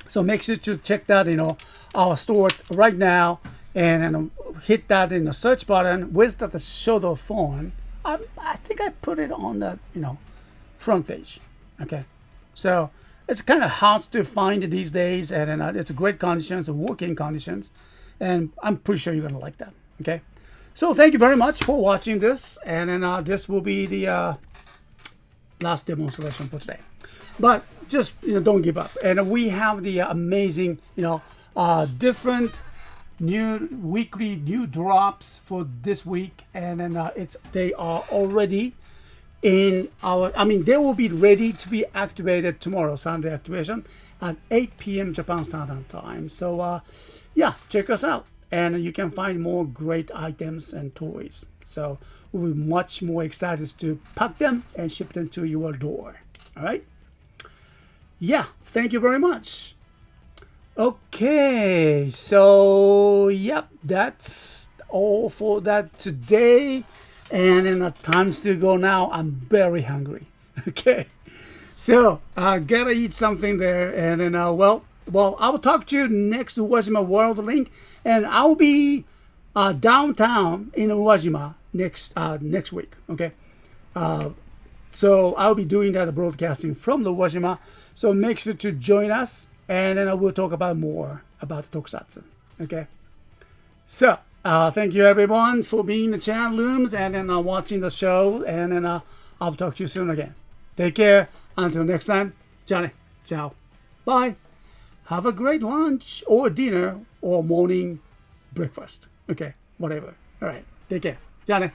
So, make sure to check that, our store right now. And then hit that in the search button with the shodo phone. I think I put it on the, front page. Okay, so it's kind of hard to find these days, and it's great conditions, working conditions, and I'm pretty sure you're gonna like that. Okay, so thank you very much for watching this, and then this will be the last demonstration for today. But just don't give up, and we have the amazing different new weekly new drops for this week, and then they are already in our, they will be ready to be activated tomorrow, Sunday activation at 8 p.m. Japan Standard Time. So, yeah, check us out. And you can find more great items and toys. So, we'll be much more excited to pack them and ship them to your door. All right? Yeah, thank you very much. Okay, so, yep, that's all for that today. And then time's to go now. I'm very hungry. Okay, so gotta eat something there. And then well, well, I will talk to you next Uwajima World Link, and I'll be downtown in Uwajima next week. Okay, so I'll be doing that broadcasting from the Uwajima. So make sure to join us, and then I will talk about more about tokusatsu. Okay, so thank you everyone for being in the chat rooms and then watching the show, and then I'll talk to you soon again. Take care. Until next time. Johnny. Ciao. Bye. Have a great lunch or dinner or morning breakfast. Okay, whatever. All right. Take care. Johnny.